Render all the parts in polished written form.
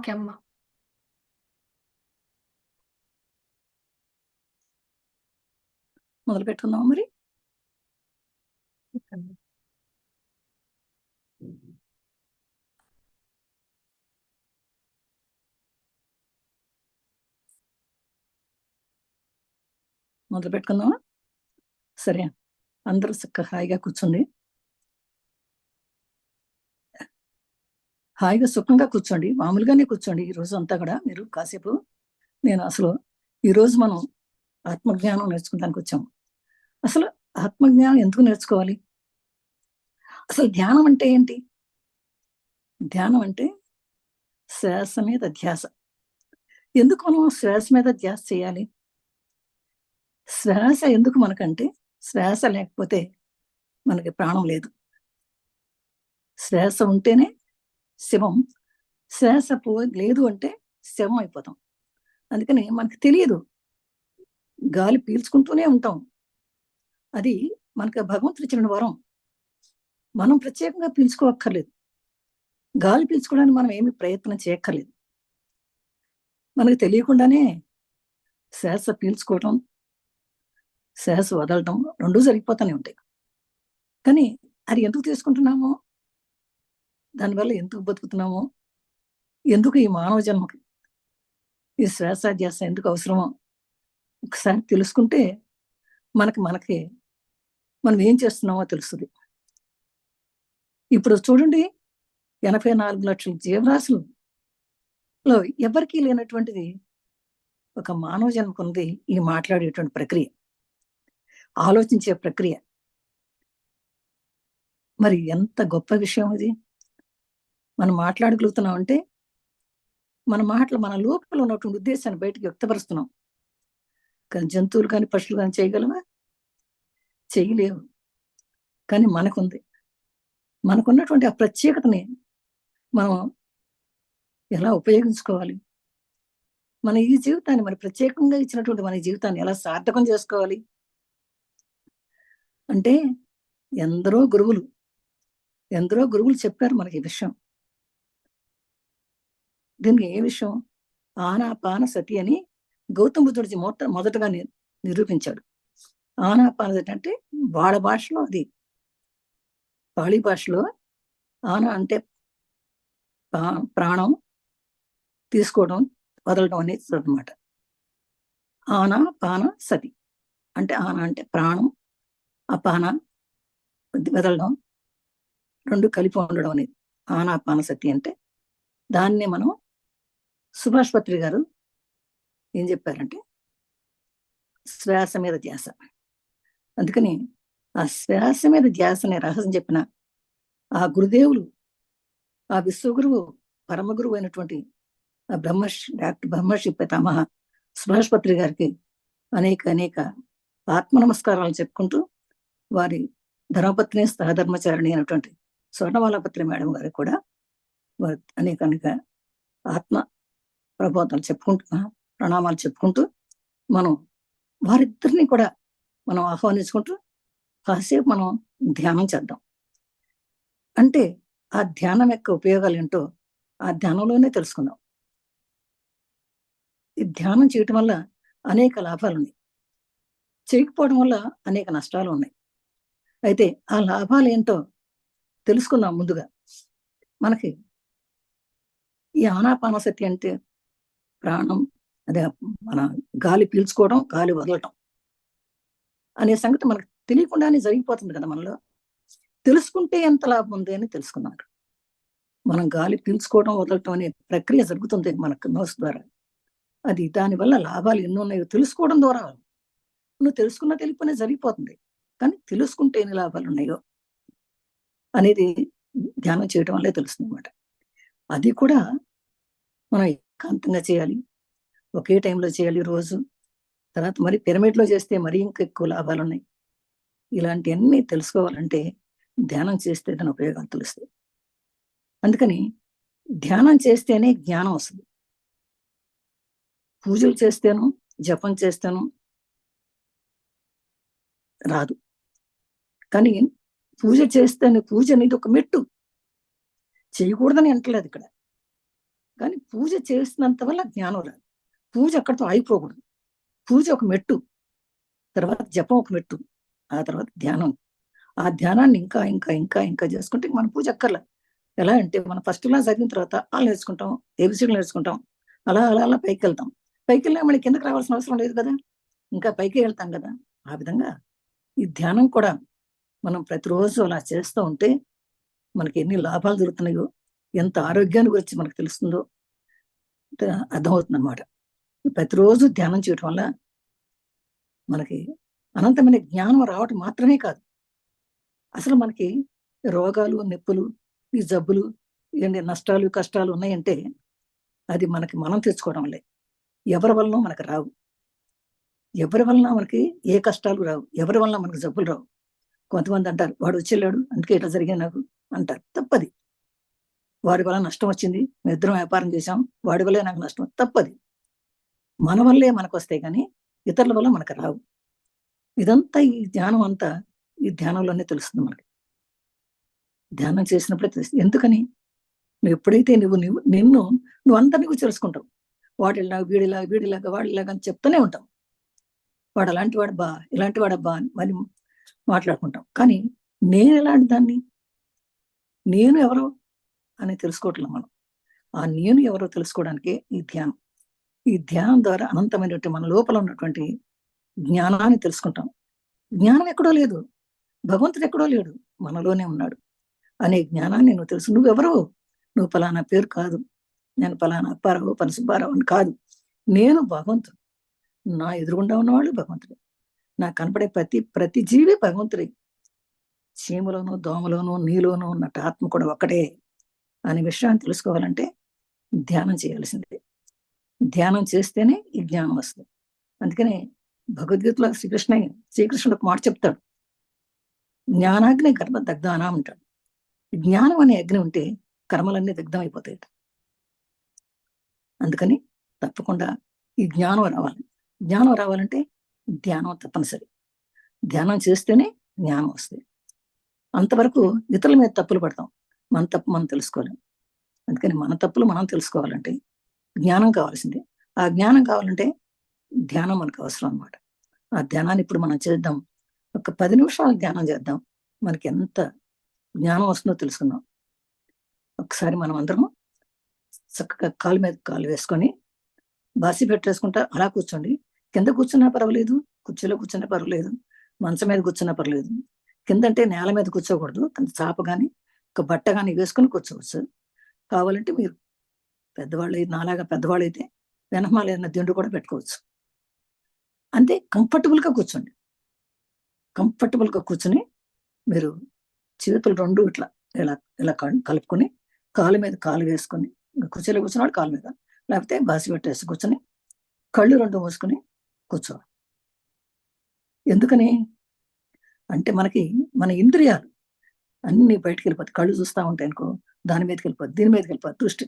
Okay అమ్మ. మొదలు పెట్టుకుందాం మరి. మొదలు పెట్టుకుందామా? సరే, అందరూ హాయిగా కూర్చోండి. హాయిగా సుఖంగా కూర్చోండి, మామూలుగానే కూర్చోండి. ఈ రోజు అంతా కూడా మీరు కాసేపు ఈరోజు మనం ఆత్మజ్ఞానం నేర్చుకోవడానికి వచ్చాము. అసలు ఆత్మజ్ఞానం ఎందుకు నేర్చుకోవాలి? అసలు ధ్యానం అంటే ఏంటి? ధ్యానం అంటే శ్వాస మీద ధ్యాస. ఎందుకు మనం శ్వాస మీద ధ్యాస చేయాలి? శ్వాస ఎందుకు మనకంటే, శ్వాస లేకపోతే మనకి ప్రాణం లేదు. శ్వాస ఉంటేనే శవం, శ్వాస లేదు అంటే శవం అయిపోతాం. అందుకని మనకు తెలియదు, గాలి పీల్చుకుంటూనే ఉంటాం. అది మనకు భగవంతుడు ఇచ్చిన వరం. మనం ప్రత్యేకంగా పీల్చుకోక్కర్లేదు, గాలి పీల్చుకోవడానికి మనం ఏమి ప్రయత్నం చేయక్కర్లేదు. మనకు తెలియకుండానే శ్వాస పీల్చుకోవటం, శ్వాస వదలటం రెండూ జరిగిపోతూనే ఉంటాయి. కానీ అది ఎందుకు తీసుకుంటున్నామో, దానివల్ల ఎందుకు బతుకుతున్నామో, ఎందుకు ఈ మానవ జన్మకి ఈ శ్వాసాధ్యాస ఎందుకు అవసరమో ఒకసారి తెలుసుకుంటే మనకి మనం ఏం చేస్తున్నామో తెలుస్తుంది. ఇప్పుడు చూడండి, 84 లక్షల జీవరాశులలో ఎవరికీ లేనటువంటిది ఒక మానవ జన్మకుంది ఈ మాట్లాడేటువంటి ప్రక్రియ, ఆలోచించే ప్రక్రియ. మరి ఎంత గొప్ప విషయం అది! మనం మాట్లాడగలుగుతున్నాం అంటే మన మాటలు మన లోపల ఉన్నటువంటి ఉద్దేశాన్ని బయటకు వ్యక్తపరుస్తున్నాం. కానీ జంతువులు కానీ పశువులు కానీ చేయగలవా? చేయలేవు. కానీ మనకున్నటువంటి ఆ ప్రత్యేకతని మనం ఎలా ఉపయోగించుకోవాలి? మన ఈ జీవితాన్ని, మరి ప్రత్యేకంగా ఇచ్చినటువంటి మన జీవితాన్ని ఎలా సార్థకం చేసుకోవాలి అంటే, ఎందరో గురువులు చెప్పారు మనకి ఈ విషయం. దీనికి ఏ విషయం? ఆనాపాన సతి అని గౌతమ బుద్ధుడి మొదటగా నిరూపించాడు. ఆనాపాన సతి అంటే వాళ్ళ భాషలో, అది పాళీ భాషలో ఆన అంటే ప్రాణం తీసుకోవడం, వదలడం అనేది అన్నమాట. ఆనాపాన సతి అంటే ఆన అంటే ప్రాణం, అపాన వదలడం, రెండు కలిపి ఉండడం అనేది ఆనాపాన సతి అంటే. దాన్నే మనం సుభాష్ పత్రి గారు ఏం చెప్పారంటే శ్వాస మీద ధ్యాస. అందుకని ఆ శ్వాస మీద ధ్యాస అనే రహస్యం చెప్పిన ఆ గురుదేవులు, ఆ విశ్వగురువు, పరమగురువు అయినటువంటి ఆ డాక్టర్ బ్రహ్మర్షి పితామహ సుభాష్ పత్రి గారికి అనేక ఆత్మ నమస్కారాలు చెప్పుకుంటూ, వారి ధర్మపత్ని సహధర్మచారిణి అయినటువంటి స్వర్ణమాలపత్రి మేడం గారికి కూడా వారి అనేక ఆత్మ ప్రబోధాలు చెప్పుకుంటూ, ప్రణామాలు చెప్పుకుంటూ, మనం వారిద్దరిని కూడా మనం ఆహ్వానించుకుంటూ కాసేపు మనం ధ్యానం చేద్దాం. అంటే ఆ ధ్యానం యొక్క ఉపయోగాలు ఏంటో ఆ ధ్యానంలోనే తెలుసుకుందాం. ఈ ధ్యానం చేయటం వల్ల అనేక లాభాలు ఉన్నాయి, చేయకపోవడం వల్ల అనేక నష్టాలు ఉన్నాయి. అయితే ఆ లాభాలు ఏంటో తెలుసుకుందాం. ముందుగా మనకి ఈ ఆనాపానసతి అంటే ప్రాణం, అదే మన గాలి పీల్చుకోవడం, గాలి వదలటం అనే సంగతి మనకు తెలియకుండానే జరిగిపోతుంది కదా మనలో. తెలుసుకుంటే ఎంత లాభం ఉంది అని తెలుసుకున్నాను. మనం గాలి పీల్చుకోవడం, వదలటం అనే ప్రక్రియ జరుగుతుంది మనకు నోస్ ద్వారా. అది దానివల్ల లాభాలు ఎన్ని ఉన్నాయో తెలుసుకోవడం ద్వారా, నువ్వు తెలుసుకున్నా తెలియకపోయినా జరిగిపోతుంది. కానీ తెలుసుకుంటే ఎన్ని లాభాలు ఉన్నాయో అనేది ధ్యానం చేయడం వల్లే తెలుస్తుంది అన్నమాట. అది కూడా మనం ఏకాంతంగా చేయాలి, ఒకే టైంలో చేయాలి రోజు. తర్వాత మరి పిరమిడ్లో చేస్తే మరీ ఇంకా ఎక్కువ లాభాలు ఉన్నాయి. ఇలాంటివన్నీ తెలుసుకోవాలంటే ధ్యానం చేస్తే దాని ఉపయోగాలు తెలుస్తాయి. అందుకని ధ్యానం చేస్తేనే జ్ఞానం వస్తుంది. పూజలు చేస్తేనో జపం చేస్తేనో రాదు. కానీ పూజ చేస్తేనే, పూజ అనేది ఒక మెట్టు, చేయకూడదని అంటలేదు ఇక్కడ. కానీ పూజ చేసినంత వల్ల జ్ఞానం రాదు. పూజ అక్కడితో ఆగిపోకూడదు. పూజ ఒక మెట్టు, తర్వాత జపం ఒక మెట్టు, ఆ తర్వాత ధ్యానం. ఆ ధ్యానాన్ని ఇంకా ఇంకా ఇంకా ఇంకా చేసుకుంటే మన పూజ అక్కర్లా. ఎలా అంటే మనం ఫస్ట్ క్లాస్ చదివిన తర్వాత వాళ్ళు నేర్చుకుంటాం, ఏబిసిడీలు నేర్చుకుంటాం, అలా అలా అలా పైకి వెళ్తాం. పైకి వెళ్ళినా మళ్ళీ కిందకి రావాల్సిన అవసరం లేదు కదా, ఇంకా పైకి వెళ్తాం కదా. ఆ విధంగా ఈ ధ్యానం కూడా మనం ప్రతిరోజు అలా చేస్తూ ఉంటే మనకి ఎన్ని లాభాలు జరుగుతున్నాయో, ఎంత ఆరోగ్యాన్ని గురించి మనకు తెలుస్తుందో అర్థమవుతుంది అనమాట. ప్రతిరోజు ధ్యానం చేయటం వల్ల మనకి అనంతమైన జ్ఞానం రావటం మాత్రమే కాదు, అసలు మనకి రోగాలు, నొప్పులు, ఈ జబ్బులు, ఏంటి నష్టాలు, కష్టాలు ఉన్నాయంటే అది మనకి మనం తెచ్చుకోవడం వల్లే. ఎవరి వలన మనకు రావు. ఎవరి వలన మనకి ఏ కష్టాలు రావు, ఎవరి వలన మనకు జబ్బులు రావు. కొంతమంది అంటారు, వాడు వచ్చేళ్ళాడు అందుకే ఇట్లా జరిగింది నాకు అంటారు. తప్పది. వాడి వల్ల నష్టం వచ్చింది, మేము ఇద్దరం వ్యాపారం చేశాం, వాడి వల్లే నాకు నష్టం. తప్పది. మన వల్లే మనకు వస్తాయి కానీ ఇతరుల వల్ల మనకు రావు. ఇదంతా ఈ ధ్యానం అంతా ఈ ధ్యానంలోనే తెలుస్తుంది మనకి. ధ్యానం చేసినప్పుడే తెలుస్తుంది. ఎందుకని? నువ్వు ఎప్పుడైతే నువ్వు అందరినీ తెలుసుకుంటావు. వాడిలాగా వీడిలాగా వీడిలాగా వాడిలాగా అని చెప్తూనే ఉంటాం. వాడు అలాంటి వాడు బా, ఇలాంటి వాడబ్బా అని మరి మాట్లాడుకుంటాం. కానీ నేను ఎలాంటి దాన్ని, నేను ఎవరో అని తెలుసుకోవట్లేదు మనం. ఆ నేను ఎవరో తెలుసుకోవడానికే ఈ ధ్యానం. ఈ ధ్యానం ద్వారా అనంతమైనటువంటి మన లోపల ఉన్నటువంటి జ్ఞానాన్ని తెలుసుకుంటాం. జ్ఞానం ఎక్కడో లేదు, భగవంతుడు ఎక్కడో లేడు, మనలోనే ఉన్నాడు అనే జ్ఞానాన్ని నువ్వు తెలుసు. నువ్వెవరో, నువ్వు ఫలానా పేరు కాదు, నేను ఫలానా అప్పారావు పనసుబ్బారావు అని కాదు. నేను భగవంతుడు. నా ఎదురుగుండా ఉన్నవాళ్ళు భగవంతుడే. నాకు కనపడే ప్రతి జీవి భగవంతుడే. చీమలోను, దోమలోను, నీలోను ఉన్నట్టు ఆత్మ కూడా ఒక్కటే అనే విషయాన్ని తెలుసుకోవాలంటే ధ్యానం చేయాల్సిందే. ధ్యానం చేస్తేనే ఈ జ్ఞానం వస్తుంది. అందుకనే భగవద్గీతలో శ్రీకృష్ణుడు ఒక మాట చెప్తాడు, జ్ఞానాగ్ని కర్మ దగ్ధానా అంటాడు. జ్ఞానం అనే అగ్ని ఉంటే కర్మలన్నీ దగ్ధం అయిపోతాయి. అందుకని తప్పకుండా ఈ జ్ఞానం రావాలి. జ్ఞానం రావాలంటే ధ్యానం తప్పనిసరి. ధ్యానం చేస్తేనే జ్ఞానం వస్తుంది. అంతవరకు ఇతరుల మీద తప్పులు పడతాం, మన తప్పు మనం తెలుసుకోలేం. అందుకని మన తప్పులు మనం తెలుసుకోవాలంటే జ్ఞానం కావాల్సిందే. ఆ జ్ఞానం కావాలంటే ధ్యానం మనకు అవసరం అనమాట. ఆ ధ్యానాన్ని ఇప్పుడు మనం చేద్దాం. ఒక 10 నిమిషాలు ధ్యానం చేద్దాం, మనకి ఎంత జ్ఞానం వస్తుందో తెలుసుకుందాం. ఒకసారి మనం అందరం చక్కగా కాలు మీద కాలు వేసుకొని బాసి పెట్టేసుకుంటా అలా కూర్చోండి. కింద కూర్చున్నా పర్వాలేదు, కుర్చీలో కూర్చున్నా పర్వాలేదు, మంచం మీద కూర్చున్నా పర్వాలేదు. కిందంటే నేల మీద కూర్చోకూడదు, చాప కానీ ఒక బట్ట కానీ వేసుకొని కూర్చోవచ్చు. కావాలంటే మీరు పెద్దవాళ్ళు, నాలాగా పెద్దవాళ్ళు అయితే వెనకమాల ఏదైనా దిండు కూడా పెట్టుకోవచ్చు. అంతే, కంఫర్టబుల్గా కూర్చోండి. కంఫర్టబుల్గా కూర్చొని మీరు చేతులు రెండు ఇట్లా ఇలా ఇలా కలుపుకొని కాలు మీద కాలు వేసుకొని, కుర్చీలో కూర్చున్నాడు కాలు మీద, లేకపోతే బాసి పెట్టేసి కూర్చొని కళ్ళు రెండు మూసుకొని కూర్చోవాలి. ఎందుకని అంటే మనకి మన ఇంద్రియాలు అన్ని బయటకు వెళ్ళిపోతాయి. కళ్ళు చూస్తూ ఉంటాయి అనుకో, దాని మీదకి వెళ్ళిపోతుంది, దీని మీదకి వెళ్ళిపోతుంది దృష్టి.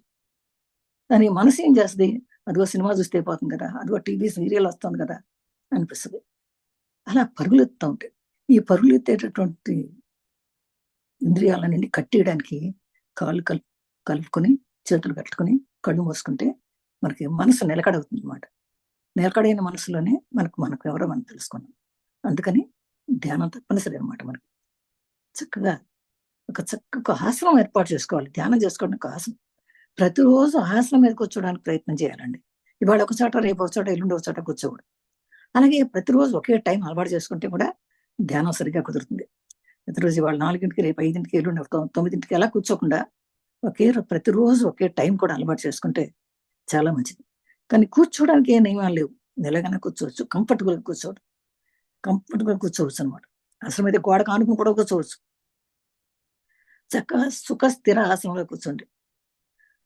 దాని మనసు ఏం చేస్తుంది, అదిగో సినిమా చూస్తే అయిపోతుంది కదా, అదిగో టీవీ సీరియల్ వస్తుంది కదా అనిపిస్తుంది. అలా పరుగులు ఎత్తుతూ ఉంటాయి. ఈ పరుగులు ఎత్తేటటువంటి ఇంద్రియాలన్నీ కట్టేయడానికి కాళ్ళు కలుపుకొని చేతులు కట్టుకొని కళ్ళు మూసుకుంటే మనకి మనసు నిలకడవుతుంది అనమాట. నిలకడైన మనసులోనే మనకు ఎవరో మనం తెలుసుకున్నాం. అందుకని ధ్యానం తప్పనిసరి అనమాట. మనకి చక్కగా ఒక ఆసనం ఏర్పాటు చేసుకోవాలి. ధ్యానం చేసుకోవడానికి ఒక ఆసనం. ప్రతిరోజు ఆసనం మీద కూర్చోడానికి ప్రయత్నం చేయాలండి. ఇవాళ ఒక చోట, రేపు ఒక చోట, ఎల్లుండి ఒక చోట కూర్చోకూడదు. అలాగే ప్రతిరోజు ఒకే టైం అలవాటు చేసుకుంటే కూడా ధ్యానం సరిగా కుదురుతుంది. ప్రతిరోజు ఇవాళ 4కి, రేపు 5కి, ఎల్లుండి 9కి ఎలా కూర్చోకుండా ప్రతిరోజు ఒకే టైం కూడా అలవాటు చేసుకుంటే చాలా మంచిది. కానీ కూర్చోడానికి ఏ నియమాలు లేవు, నిలగానే కూర్చోవచ్చు, కంఫర్టబుల్గా కూర్చోవచ్చు అనమాట. అసలు అయితే గోడకు ఆనుకుని కూడా కూర్చోవచ్చు. చక్కగా సుఖ స్థిర ఆసనంలో కూర్చోండి.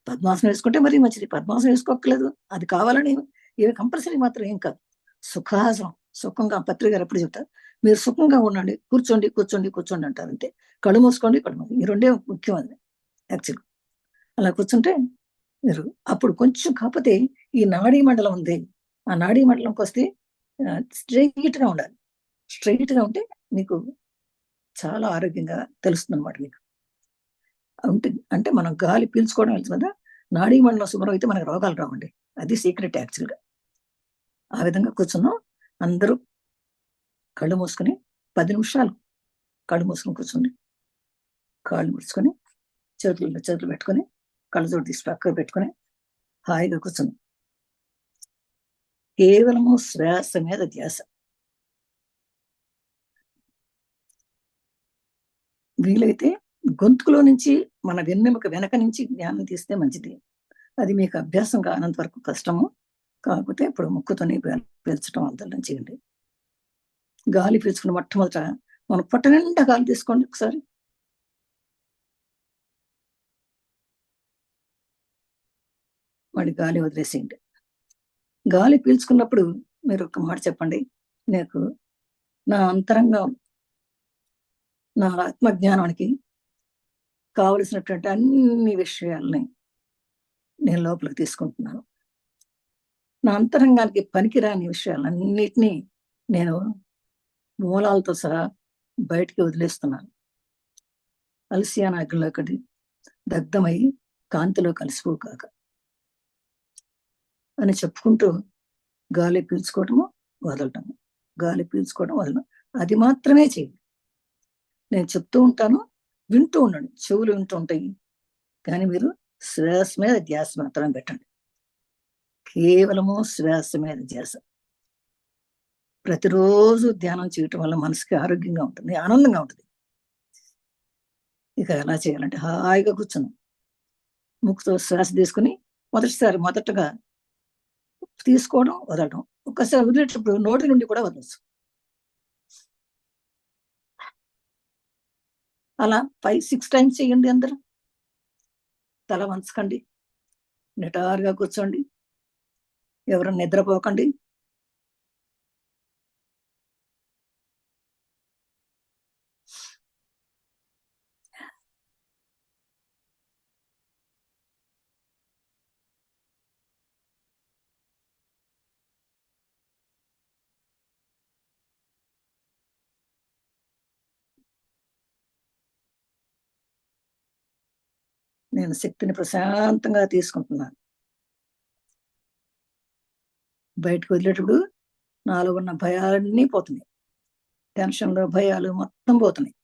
పద్మాసనం వేసుకుంటే మరీ మంచిది, పద్మాసనం వేసుకోక్కర్లేదు, అది కావాలని ఏమి కంపల్సరీ మాత్రం ఏం కాదు. సుఖాసనం, సుఖంగా పత్రిక గారు ఎప్పుడు చెప్తారు, మీరు సుఖంగా ఉండండి, కూర్చోండి కూర్చోండి కూర్చోండి అంటారు. అంతే, కళ్ళు మూసుకోండి, ఈ రెండే ముఖ్యం. అది యాక్చువల్ అలా కూర్చుంటే మీరు అప్పుడు కొంచెం, కాకపోతే ఈ నాడీ మండలం ఉంది, ఆ నాడీ మండలంకి వస్తే స్ట్రైట్గా ఉండాలి. స్ట్రైట్గా ఉంటే మీకు చాలా ఆరోగ్యంగా తెలుస్తుంది అనమాట. మీకు అంటే మనం గాలి పీల్చుకోవడం వెళ్తుంది కదా, నాడీ మండలం శుభ్రం అయితే మనకు రోగాలు రావండి. అది సీక్రెట్ యాక్చువల్గా. ఆ విధంగా కూర్చున్నాం. అందరూ కళ్ళు మూసుకొని 10 నిమిషాలు కళ్ళు మూసుకొని కూర్చోండి. కాళ్ళు ముడుచుకొని చేతులు చేతులు పెట్టుకొని కళ్ళజోడు తీసి పక్కకు పెట్టుకొని హాయిగా కూర్చుని కేవలము శ్వాస మీద ధ్యాస. వీలైతే గొంతుకులో నుంచి మన వెన్నెముక వెనక నుంచి జ్ఞానం తీస్తే మంచిది. అది మీకు అభ్యాసం కానంత వరకు కష్టము. కాకపోతే ఇప్పుడు ముక్కుతోనే పీల్చడం అంతరం చేయండి. గాలి పీల్చుకుని మొట్టమొదట మనం పొట్ట నిండా గాలి తీసుకోండి ఒకసారి. మళ్ళీ గాలి వదిలేసేయండి. గాలి పీల్చుకున్నప్పుడు మీరు ఒక మాట చెప్పండి, నాకు నా అంతరంగం, నా ఆత్మజ్ఞానానికి కావలసినటువంటి అన్ని విషయాల్ని నేను లోపలికి తీసుకుంటున్నాను. నా అంతరంగానికి పనికిరాని విషయాలన్నిటినీ నేను మూలాలతో సహా బయటికి వదిలేస్తున్నాను. అలసియాన అగ్నిలోకి దగ్ధమై కాంతిలో కలిసిపోకాక అని చెప్పుకుంటూ గాలి పీల్చుకోవటము వదలటము, గాలి పీల్చుకోవడం వదలడం, అది మాత్రమే చేయండి. నేను చెప్తూ ఉంటాను, వింటూ ఉండండి. చెవులు వింటూ ఉంటాయి, కానీ మీరు శ్వాస మీద ధ్యాస మాత్రమే పెట్టండి. కేవలము శ్వాస మీద ధ్యాస. ప్రతిరోజు ధ్యానం చేయటం వల్ల మనసుకి ఆరోగ్యంగా ఉంటుంది, ఆనందంగా ఉంటుంది. ఇక ఎలా చేయాలంటే హాయిగా కూర్చున్నాం, ముక్కుతో శ్వాస తీసుకుని మొదటగా తీసుకోవడం వదలడం, ఒక్కసారి వదిలేటప్పుడు నోటి నుండి కూడా వదలచ్చు. అలా 5-6 టైమ్స్ చేయండి. అందరూ తల వంచకండి, నిటారుగా కూర్చోండి, ఎవరు నిద్రపోకండి. నేను శక్తిని ప్రశాంతంగా తీసుకుంటున్నాను. బయటకు వదిలేటప్పుడు నాలో ఉన్న భయాలన్నీ పోతున్నాయి, టెన్షన్లు భయాలు మొత్తం పోతున్నాయి.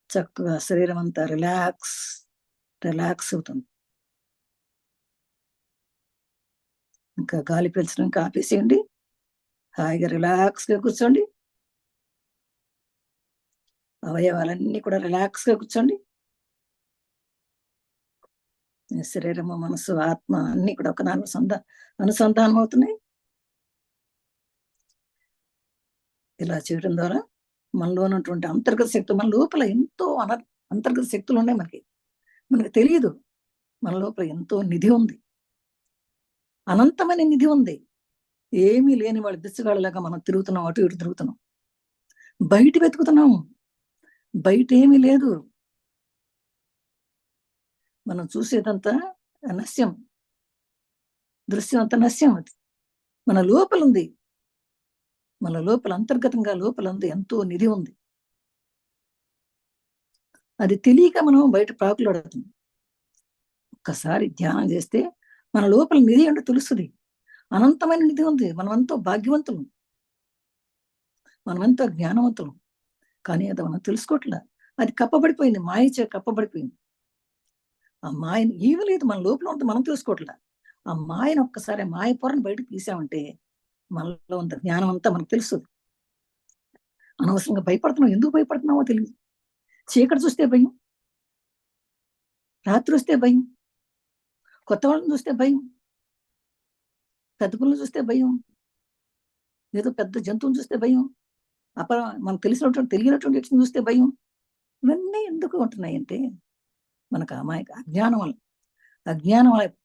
చక్కగా శరీరం అంతా రిలాక్స్ అవుతుంది. ఇంకా గాలి పీల్చడం ఇంకా ఆపేసేయండి, హాయిగా రిలాక్స్గా కూర్చోండి. అవయవాలన్నీ కూడా రిలాక్స్గా కూర్చోండి. శరీరము, మనసు, ఆత్మ అన్ని కూడా ఒక అనుసంధానం అవుతున్నాయి. ఇలా చేయడం ద్వారా మనలో ఉన్నటువంటి అంతర్గత శక్తి, మన లోపల ఎంతో అంతర్గత శక్తులు ఉన్నాయి. మనకి తెలియదు. మన లోపల ఎంతో నిధి ఉంది, అనంతమైన నిధి ఉంది. ఏమీ లేని వాళ్ళు బిచ్చగాళ్ళలాగా మనం తిరుగుతున్నాం, అటు ఇటు తిరుగుతున్నాం, బయట వెతుకుతున్నాం. బయట ఏమీ లేదు. మనం చూసేదంతా నశ్యం, దృశ్యం అంతా నశ్యం. అది మన లోపల ఉంది. మన లోపల అంతర్గతంగా లోపల ఉంది ఎంతో నిధి ఉంది. అది తెలియక మనం బయట ప్రాకులాడుతున్నాం. ఒక్కసారి ధ్యానం చేస్తే మన లోపల నిధి అంటే తెలుస్తుంది. అనంతమైన నిధి ఉంది. మనమంతా భాగ్యవంతులు, మనమంతా జ్ఞానవంతులు. కానీ అది మనం తెలుసుకోవట్లే. అది కప్పబడిపోయింది, మాయచే కప్పబడిపోయింది. ఆ మాయను ఏమీ లేదు, మన లోపల ఉంటే మనం తెలుసుకోవట్లే. ఆ మాయను ఒక్కసారి మాయ పొరను బయటకు తీసామంటే మనలో ఉన్న జ్ఞానం అంతా మనకు తెలుస్తుంది. అనవసరంగా భయపడుతున్నాం. ఎందుకు భయపడుతున్నామో తెలియదు. చీకటి చూస్తే భయం, రాత్రి వస్తే భయం, కొత్త వాళ్ళని చూస్తే భయం, పెద్ద పుల్లని చూస్తే భయం, ఏదో పెద్ద జంతువుని చూస్తే భయం, మనకు తెలియనటువంటి వ్యక్తిని చూస్తే భయం. ఇవన్నీ ఎందుకు ఉంటున్నాయంటే మనకు అజ్ఞానం వల్ల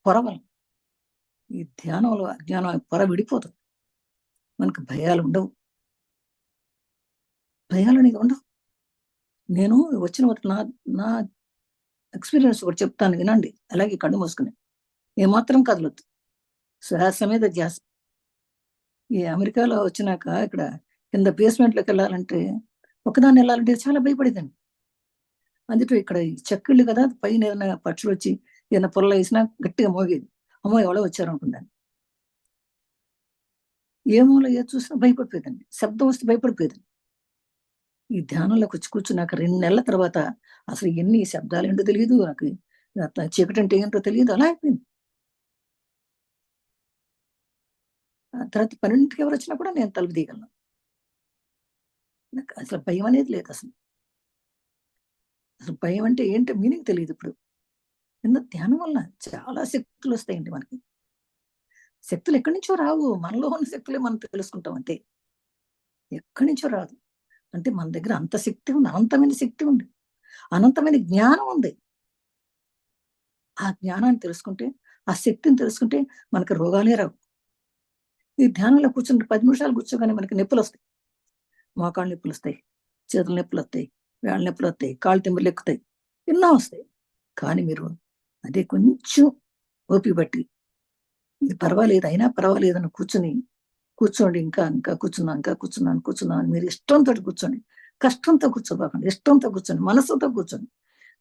పొర వల్ల. ఈ ధ్యానంలో అజ్ఞానం పొర విడిపోతుంది. మనకు భయాలు ఉండవు, భయాలు అనేది ఉండవు. నేను వచ్చిన నా ఎక్స్పీరియన్స్ ఒకటి చెప్తాను, వినండి. అలాగే కళ్ళు మూసుకుని ఏమాత్రం కదలొద్దు, శ్వాస మీద ధ్యాస. ఈ అమెరికాలో వచ్చినాక ఇక్కడ కింద బేస్మెంట్లోకి వెళ్ళాలంటే, ఒకదాన్ని వెళ్ళాలంటే చాలా భయపడేదండి. అందుకే ఇక్కడ ఈ చెక్కిళ్ళు కదా, పైన ఏదైనా పక్షులు వచ్చి ఏదైనా పొల్ల వేసినా గట్టిగా మోగేది. అమ్మో ఎవరో వచ్చారు అనుకున్నాను. ఏ మూల ఏది చూసినా భయపడిపోయేదండి. శబ్దం వస్తే భయపడిపోయేదండి. ఈ ధ్యానంలోకి వచ్చి కూర్చున్నాక 2 నెలల తర్వాత అసలు ఎన్ని శబ్దాలేంటో తెలియదు. నాకు చీకటంటే ఏంటో తెలియదు. అలా అయిపోయింది. ఆ తర్వాత 12కి ఎవరొచ్చినా కూడా నేను తలుపు తీయగలను. నాకు అసలు భయం అనేది లేదసలు. అసలు భయం అంటే ఏంటో మీనింగ్ తెలీదిప్పుడు. ధ్యానం వల్ల చాలా శక్తులొస్తాయండి మనకి. శక్తులు ఎక్కడి నుంచో రావు. మనలో ఉన్న శక్తులే మనం తెలుసుకుంటాం అంతే. ఎక్కడి నుంచో రాదు. అంటే మన దగ్గర అంత శక్తి ఉంది. అనంతమైన శక్తి ఉంది. అనంతమైన జ్ఞానం ఉంది. ఆ జ్ఞానాన్ని తెలుసుకుంటే, ఆ శక్తిని తెలుసుకుంటే మనకు రోగాలే రావు. ఈ ధ్యానంలో కూర్చుని 10 నిమిషాలు కూర్చోగానే మనకి నొప్పులొస్తాయి. మోకాళ్ళు నొప్పులొస్తాయి. చేతుల నొప్పులొస్తాయి. వేళ్ళ నొప్పులొస్తాయి. కాళ్ళు తిమ్మిర్లెక్కుతాయి. ఎన్నో వస్తాయి. కానీ మీరు అదే కొంచెం ఓపిక పట్టి, ఇది పర్వాలేదు, అయినా పర్వాలేదని కూర్చోండి. ఇంకా కూర్చుందాం అని మీరు ఇష్టంతోటి కూర్చోండి. కష్టంతో కూర్చోబాకండి. ఇష్టంతో కూర్చోండి. మనసుతో కూర్చోండి.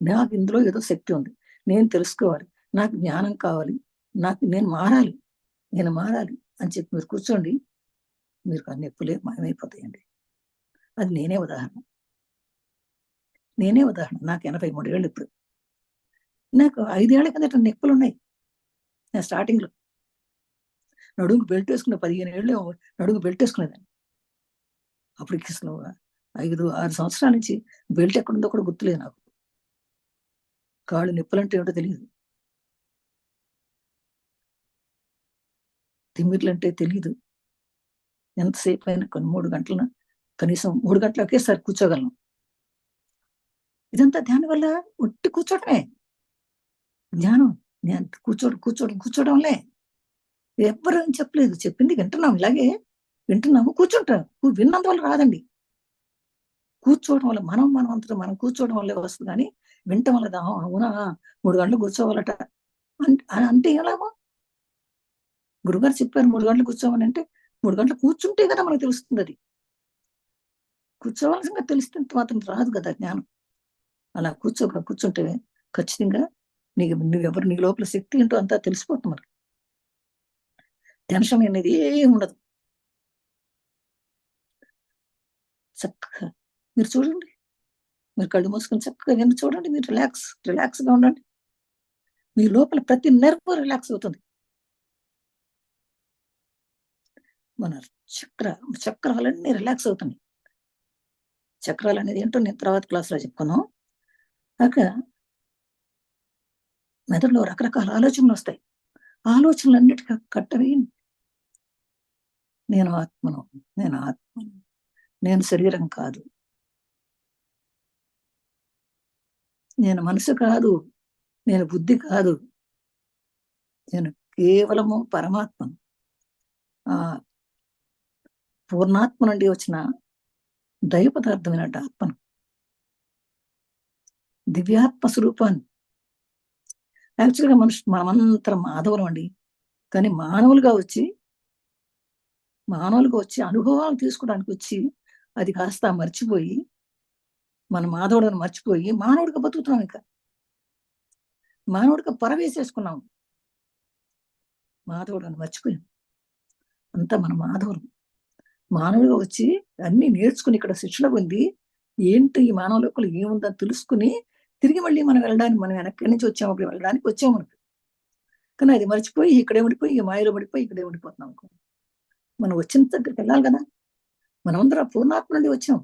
నాకు ఇందులో ఏదో శక్తి ఉంది. నేను తెలుసుకోవాలి. నాకు జ్ఞానం కావాలి. నేను మారాలి అని చెప్పి మీరు కూర్చోండి. మీకు ఆ నొప్పులే మాయమైపోతాయండి. అది నేనే ఉదాహరణ. నాకు 83 ఏళ్ళు ఇప్పుడు. నాకు 5 ఏళ్ల కిందట నొప్పులున్నాయి. నేను స్టార్టింగ్‌లో నడుముకి బెల్ట్ ఏసుకున్న 15 ఏళ్ళు నడుముకి బెల్ట్ ఏసుకునేదాన్ని. అప్పటికి అసలు 5, 6 సంవత్సరాల నుంచి బెల్ట్ ఎక్కడుందో కూడా గుర్తులేదు నాకు. కాళ్ళు నొప్పులంటే ఏమిటో తెలీదు. తిమ్మిర్లంటే తెలీదు. ఎంతసేపయినా కొన్ని 3 గంటలు కనీసం 3 గంటలు ఒకేసారి కూర్చోగలను. ఇదంతా ధ్యానం వల్ల ఉట్టి కూర్చోవడమే. ధ్యానం. నేను కూర్చోవడంలే. ఎవ్వరు ఏం చెప్పలేదు. చెప్పింది వింటున్నాం. ఇలాగే వింటున్నాము. కూర్చుంటాం. విన్నందువల్ల రాదండి. కూర్చోవడం వల్ల మనం అంతట మనం కూర్చోవడం వల్లే వస్తది గానీ, వినటం వల్ల అవునా 3 గంటలు కూర్చోవాలట అంటే ఎలాగో? గురువుగారు చెప్పారు 3 గంటలు కూర్చోమనంటే, 3 గంటలు కూర్చుంటే కదా మనకు తెలుస్తుందది. కూర్చోవాల్సిందే తెలిసినంత మాత్రం రాదు కదా జ్ఞానం. అలా కూర్చుంటే ఖచ్చితంగా నీ లోపల శక్తి ఏంటో అంతా తెలిసిపోతుంది మనకి. టెన్షన్ అనేది ఏమి ఉండదు. చక్కగా మీరు చూడండి. మీరు కళ్ళు మూసుకొని చక్కగా వెళ్లి చూడండి. మీరు రిలాక్స్‌గా ఉండండి. మీ లోపల ప్రతి నెర్వ్ రిలాక్స్ అవుతుంది. మన చక్ర చక్రాలన్నీ రిలాక్స్ అవుతున్నాయి. చక్రాలనేది ఏంటో నేను తర్వాత క్లాస్‌లో చెప్పుకుందాం. అక మెదడులో రకరకాల ఆలోచనలొస్తాయి. ఆలోచనలన్నిటికి కట్టవేయండి. నేను ఆత్మను, నేను ఆత్మను, నేను శరీరం కాదు. నేను మనసు కాదు. నేను బుద్ధి కాదు. నేను కేవలము పరమాత్మను. ఆ పూర్ణాత్మ నుండి వచ్చిన దైవ పదార్థమైనటువంటి ఆత్మను. దివ్యాత్మ స్వరూపాన్ని. యాక్చువల్‌గా మనమంతరం మాధవులం అండి. కానీ మానవులుగా వచ్చి అనుభవాలు తీసుకోవడానికొచ్చి, అది కాస్త మర్చిపోయి, మన మాధవుడిని మర్చిపోయి మానవుడిగా బతుకుతున్నాం ఇంకా. మానవుడిగా పొరవేసేసుకున్నాం. మాధవుడిని మర్చిపోయాం. అంతా మన మాధవులం. మానవుడిగా వచ్చి అన్నీ నేర్చుకుని ఇక్కడ శిక్షణ పొంది, ఏంటి ఈ మానవ లోకంలో ఏముందని తెలుసుకొని, తిరిగి మళ్ళీ మనం వెనక్కడి నుంచి వచ్చాము. అప్పుడు వెళ్ళడానికి వచ్చాము. కానీ అది మర్చిపోయి ఇక్కడే ఉండిపోయి, ఈ మాయలో పడిపోయి ఇక్కడే ఉండిపోతున్నాం. మనం వచ్చిన దగ్గరికెళ్ళాలి గదా! మనమందరం పూర్ణాత్మ నుండి వచ్చాం.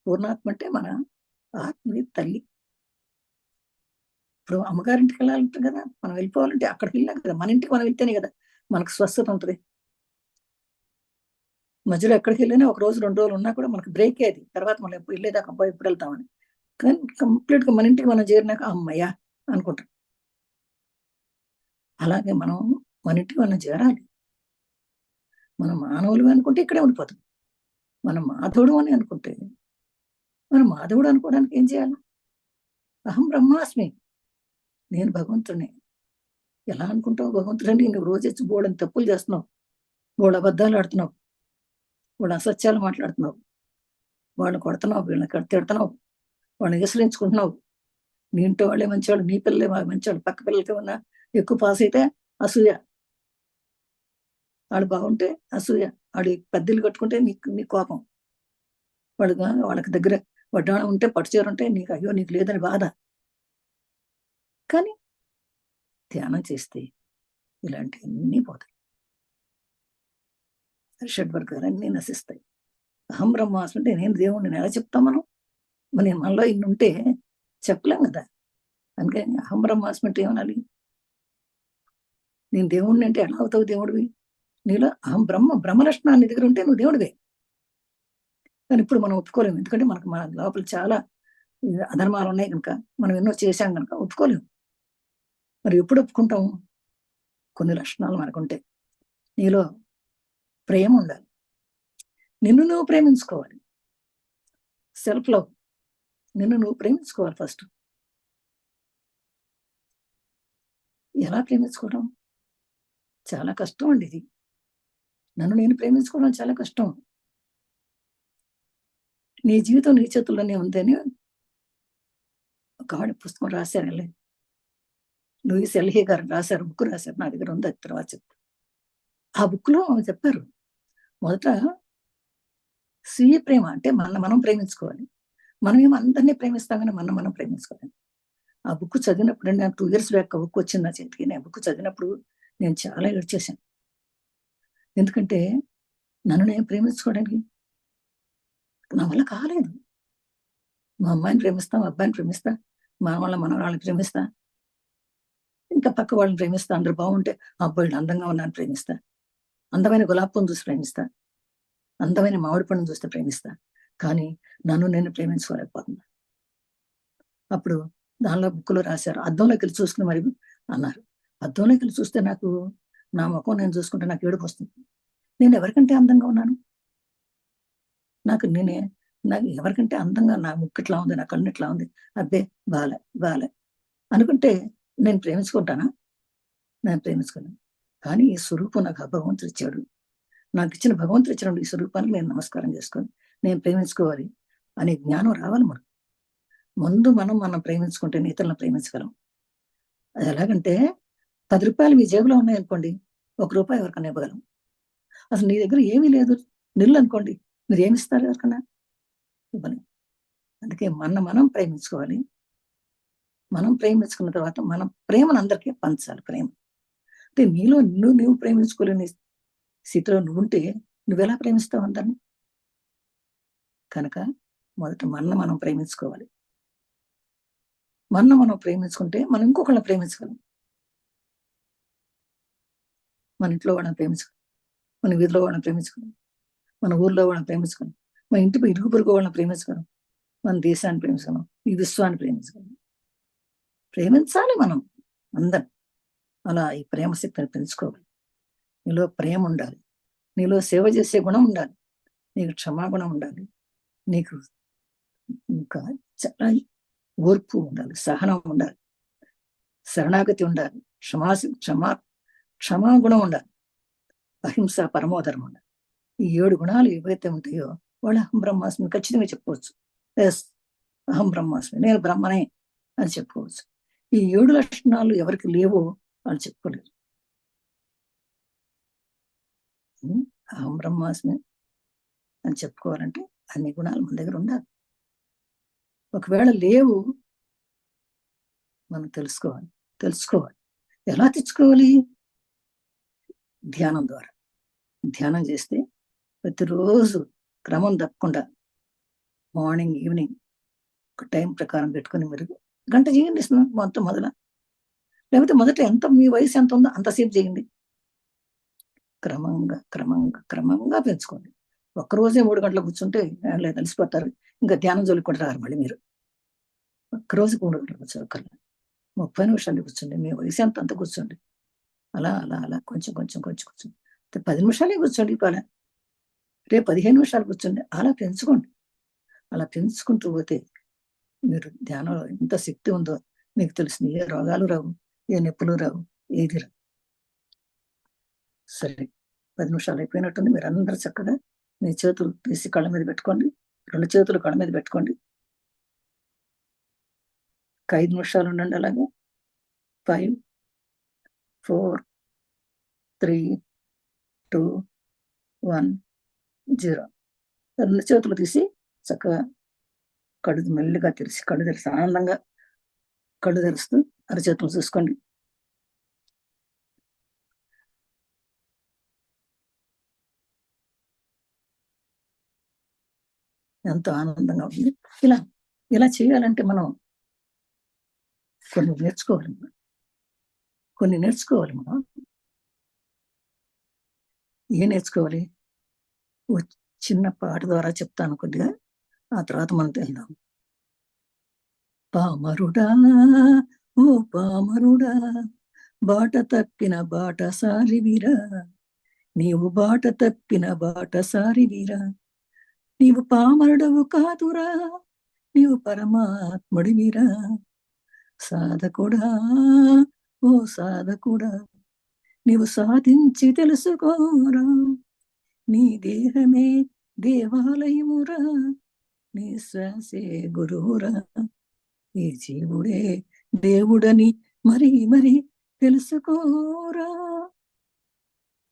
పూర్ణాత్మ అంటే మన ఆత్మని తల్లి. ఇప్పుడు అమ్మగారింటికెళ్ళాలంటే గదా! మనం వెళ్ళిపోవాలంటే అక్కడికెళ్ళాం కదా! మన ఇంటికి మనం వెళ్తేనే గదా! మనకు స్వస్థత ఉంటది. మధ్యలో ఎక్కడికెళ్ళినా ఒక రోజు, 2 రోజులు ఉన్నా కూడా మనకు బ్రేకే అది. తర్వాత మనం ఎళ్ళేదాకా అబ్బా! ఎప్పుడెళ్తామని. కానీ కంప్లీట్‌గా మన ఇంటికి మనం చేరినాక హమ్మయ్య! అనుకుంటాం. అలాగే మన ఇంటికి మనం చేరాలి. మనం మానవులం అనుకుంటే ఇక్కడే ఉండిపోతాం. మనం మాధవుడు అని అనుకుంటే, మనం మాధవుడు అనుకోవడానికి ఏం చేయాలి? అహం బ్రహ్మాస్మి. నేను భగవంతుడిని. ఎలా అనుకుంటావు భగవంతుడని? నువ్వు రోజొచ్చి బోలెడన్ని తప్పులు చేస్తున్నావు. బోలెడు అబద్ధాలు ఆడుతున్నావు. బోలెడు అసత్యాలు మాట్లాడుతున్నావు. వాళ్ళని కొడుతున్నావు, వీళ్ళని తిడుతున్నావు, వాళ్ళని ఈసరించుకుంటున్నావు. నీ ఇంట్లో వాళ్ళే మంచివాళ్ళు, నీ పిల్లలే మంచివాళ్ళు, పక్క పిల్లలకి ఉన్న ఎక్కువ పాస్ అయితే అసూయ, వాడు బాగుంటే అసూయ, వాడు పెద్దలు కట్టుకుంటే నీ కోపం, వాళ్ళకి దగ్గర వడ్డాణం ఉంటే పట్టుచీర ఉంటే నీకు అయ్యో నీకు లేదని బాధ. కానీ ధ్యానం చేస్తే ఇలాంటివన్నీ పోతాయి, షడ్వర్గాలన్నీ నశిస్తాయి. అహం బ్రహ్మాస్మి అంటే నేను దేవుణ్ణి ఎలా చెప్తాం మనం? మనలో ఇన్ని ఉంటే చెప్పలేం కదా. అందుకని అహం బ్రహ్మాస్మి అంటే ఏమనాలి? నేను దేవుణ్ణి అంటే ఎలా అవుతావు దేవుడివి? నీలో అహం బ్రహ్మ లక్షణాలు నీ దగ్గర ఉంటే నువ్వు దేవుడివే. కానీ ఇప్పుడు మనం ఒప్పుకోలేము, ఎందుకంటే మన లోపల చాలా అధర్మాలు ఉన్నాయి కనుక, మనం ఎన్నో చేశాం కనుక ఒప్పుకోలేము. మరి ఎప్పుడు ఒప్పుకుంటాము? కొన్ని లక్షణాలు మనకుంటాయి. నీలో ప్రేమ ఉండాలి, నిన్ను నువ్వు ప్రేమించుకోవాలి, సెల్ఫ్ లవ్, నిన్ను నువ్వు ప్రేమించుకోవాలి ఫస్ట్. ఎలా ప్రేమించుకోవడం? చాలా కష్టం అండి ఇది. నన్ను నేను ప్రేమించుకోవడం చాలా కష్టం. నీ జీవితం నీ చేతుల్లోనే ఉందని ఒక ఆవిడ పుస్తకం రాశారు, లూయిస్ ఎల్హీ గారు రాశారు, బుక్ రాశారు, నా దగ్గర ఉంది, అది తర్వాత చెప్తాను. ఆ బుక్ లో చెప్పారు, మొదట స్వీయ ప్రేమ అంటే మనం ప్రేమించుకోవాలి. మనమేమో అందరినీ ప్రేమిస్తాం కానీ మనం ప్రేమించుకోవాలి. ఆ బుక్ చదివినప్పుడు, నేను 2 years బ్యాక్ బుక్ వచ్చింది నా చేతికి, నేను బుక్ చదివినప్పుడు నేను చాలా ఏడ్చేశాను. ఎందుకంటే నన్ను నేను ప్రేమించుకోవడానికి నా వల్ల కాలేదు. మా అమ్మాయిని ప్రేమిస్తా, మా అబ్బాయిని ప్రేమిస్తా, మనవాళ్ళని ప్రేమిస్తా, ఇంకా పక్క వాళ్ళని ప్రేమిస్తా, అందరూ బాగుంటే అబ్బాయిలు అందంగా ఉన్నాను ప్రేమిస్తా, అందమైన గులాబీ పువ్వును చూసి ప్రేమిస్తా, అందమైన మామిడి పండును చూస్తే ప్రేమిస్తా, కానీ నన్ను నేను ప్రేమించుకోలేకపోతున్నా. అప్పుడు దానిలో బుక్లో రాశారు, అద్దంలోకి వెళ్ళి చూసుకుని మరి అన్నారు. అద్దంలోకి వెళ్ళి చూస్తే నాకు నా ముఖం నేను చూసుకుంటే నాకు ఏడుపు వస్తుంది. నేను ఎవరికంటే అందంగా ఉన్నాను? నాకు ఎవరికంటే అందంగా నా ముక్కు ఇట్లా ఉంది, నా కన్ను ఇట్లా ఉంది, అబ్బే బాలే అనుకుంటే నేను ప్రేమించుకుంటానా? నేను ప్రేమించుకోలేను. కానీ ఈ స్వరూపం నాకు భగవంతుడు ఇచ్చాడు, నాకు ఇచ్చిన భగవంతుడు ఇచ్చిన ఈ స్వరూపానికి నేను నమస్కారం చేసుకొని నేను ప్రేమించుకోవాలి అనే జ్ఞానం రావాలి. ముందు మనం ప్రేమించుకుంటే ఇతరులను ప్రేమించగలం. అది ఎలాగంటే, 10 రూపాయలు మీ జేబులో ఉన్నాయనుకోండి, ₹1 ఎవరికన్నా ఇవ్వగలం. అసలు నీ దగ్గర ఏమీ లేదు, నిల్లు అనుకోండి, మీరు ఏమిస్తారు ఎవరికన్నా? ఇవ్వలేం. అందుకే మనం ప్రేమించుకోవాలి. మనం ప్రేమించుకున్న తర్వాత మన ప్రేమను అందరికీ పంచాలి. ప్రేమ అంటే నీలో నువ్వు ప్రేమించుకోలేని స్థితిలో నువ్వుంటే నువ్వెలా ప్రేమిస్తావు అందరిని? కనుక మొదట మనం ప్రేమించుకోవాలి. మనం ప్రేమించుకుంటే మనం ఇంకొకళ్ళని ప్రేమించగలం. మన ఇంట్లో వాళ్ళని ప్రేమించుకోవాలి, మన వీధిలో వాళ్ళని ప్రేమించుకోవాలి, మన ఊర్లో వాళ్ళని ప్రేమించుకోవాలి, మన ఇంటి ఇరుగు పొరుగు వాళ్ళని ప్రేమించుకోవాలి, మన దేశాన్ని ప్రేమించుకోవాలి, ఈ విశ్వాన్ని ప్రేమించుకోవాలి. ప్రేమించాలి మనం అందరం. అలా ఈ ప్రేమ శక్తిని పెంచుకోవాలి. నీలో ప్రేమ ఉండాలి, నీలో సేవ చేసే గుణం ఉండాలి, నీకు క్షమాగుణం ఉండాలి, నీకు ఇంకా చాలా ఓర్పు ఉండాలి, సహనం ఉండాలి, శరణాగతి ఉండాలి, క్షమాగుణం ఉండాలి, అహింస పరమోధర్మం ఉండాలి. ఈ 7 గుణాలు ఏవైతే ఉంటాయో వాళ్ళు అహం బ్రహ్మాస్మి ఖచ్చితంగా చెప్పుకోవచ్చు. ఎస్, అహం బ్రహ్మాస్మి, నేను బ్రహ్మనే అని చెప్పుకోవచ్చు. ఈ 7 లక్షణాలు ఎవరికి లేవో వాళ్ళు చెప్పుకోలేరు. అహం బ్రహ్మాస్మి అని చెప్పుకోవాలంటే అన్ని గుణాలు మన దగ్గర ఉండాలి. ఒకవేళ లేవు, మనం తెలుసుకోవాలి. ఎలా తెచ్చుకోవాలి? ధ్యానం ద్వారా. ధ్యానం చేస్తే ప్రతిరోజు క్రమం తప్పకుండా మార్నింగ్ ఈవినింగ్ ఒక టైం ప్రకారం పెట్టుకుని మీరు గంట చేయండి మొదల, లేకపోతే మొదట మీ వయసు ఎంత ఉందో అంతసేపు చేయండి. క్రమంగా పెంచుకోండి. ఒక్కరోజే 3 గంటలు కూర్చుంటే లేదు అలసిపోతారు, ఇంకా ధ్యానం జోలికి కూడా రారు మళ్ళీ మీరు. ఒక్కరోజు 3 గంటలు కూర్చోక్కర్లేదు, 30 నిమిషాలు కూర్చోండి, మీ వయసు ఎంత అంత కూర్చోండి. అలా కొంచెం కూర్చోండి. 10 నిమిషాలే కూర్చోండి, రేపు 15 నిమిషాలు కూర్చోండి. అలా పెంచుకోండి. అలా పెంచుకుంటూ పోతే మీరు ధ్యానంలో ఎంత శక్తి ఉందో మీకు తెలుస్తుంది. ఏ రోగాలు రావు, ఏ నొప్పులు రావు, ఏది రావు. సరే, 10 నిమిషాలు అయిపోయినట్టుంది. మీరు అందరూ చక్కగా మీ చేతులు తీసి కళ్ళ మీద పెట్టుకోండి, 2 చేతులు కళ్ళ మీద పెట్టుకోండి. 5 నిమిషాలు ఉండండి అలాగే. 5, 4, 3, 2, 1, 0. 2 చేతులు తీసి చక్కగా మెల్లిగా కళ్ళు తెరిచి ఆనందంగా కళ్ళు తెరుస్తూ అరచేతులు చూసుకోండి. ఎంతో ఆనందంగా ఉంది. ఇలా ఇలా చేయాలంటే మనం కొన్ని నేర్చుకోవాలి మనం. ఏం నేర్చుకోవాలి? ఓ చిన్న పాట ద్వారా చెప్తాను కొద్దిగా, ఆ తర్వాత మనం వెళ్దాం. పామరుడా ఓ పామరుడా, బాట తప్పిన బాటసారివిరా, నీవు బాట తప్పిన బాటసారివిరా, నీవు పామరుడవు కాదురా, నీవు పరమాత్ముడివిరా. సాధకుడా ఓ సాధకుడా, నీవు సాధించి తెలుసుకోరా, నీ దేహమే దేవాలయమురా, నీ శ్వాసే గురువురా, ఈ జీవుడే దేవుడని మరి తెలుసుకోరా.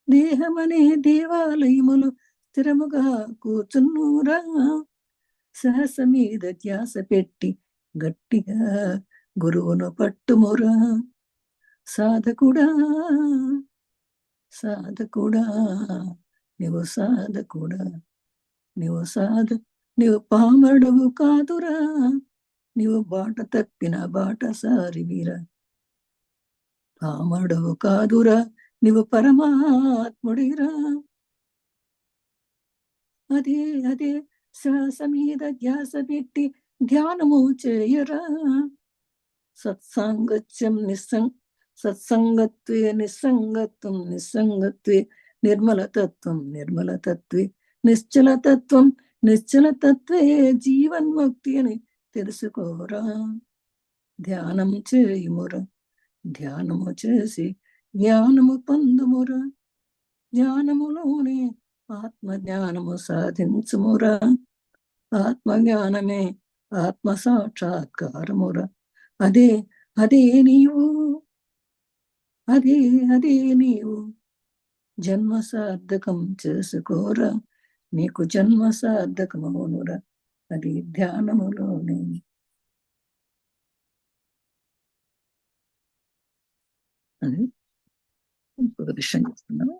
దేహమనే దేవాలయములు స్థిరముగా కూర్చున్నూరా, శ్వాస మీద ధ్యాస పెట్టి గట్టిగా గురువును పట్టుమురా. సాధకుడా సాధకుడా, నీవు సాధకుడా, నీవు పామరుడవు కాదురా, నీవు బాట తప్పిన బాటసారివిరా, పామరుడవు కాదురా, నీవు పరమాత్ముడిరా. అదే శ్వాస మీద ధ్యాస పెట్టి ధ్యానము చేయరా. సత్సంగత్వే నిస్సంగత్వే నిర్మలతత్వే నిశ్చలతత్వే జీవన్ముక్తి అని తెలుసుకోరా. ధ్యానం చేయుమురా, ధ్యానము చేసి జ్ఞానము పొందుమురా, జ్ఞానములోనే ఆత్మజ్ఞానము సాధించుమురా. ఆత్మజ్ఞానమే ఆత్మ సాక్షాత్కారమురా. అదే నీవు జన్మ సార్థకం చేసుకోరా, నీకు జన్మ సార్థకమవునురా, అది ధ్యానములోనే. అని ఇంకొక విషయం చెప్తున్నాను.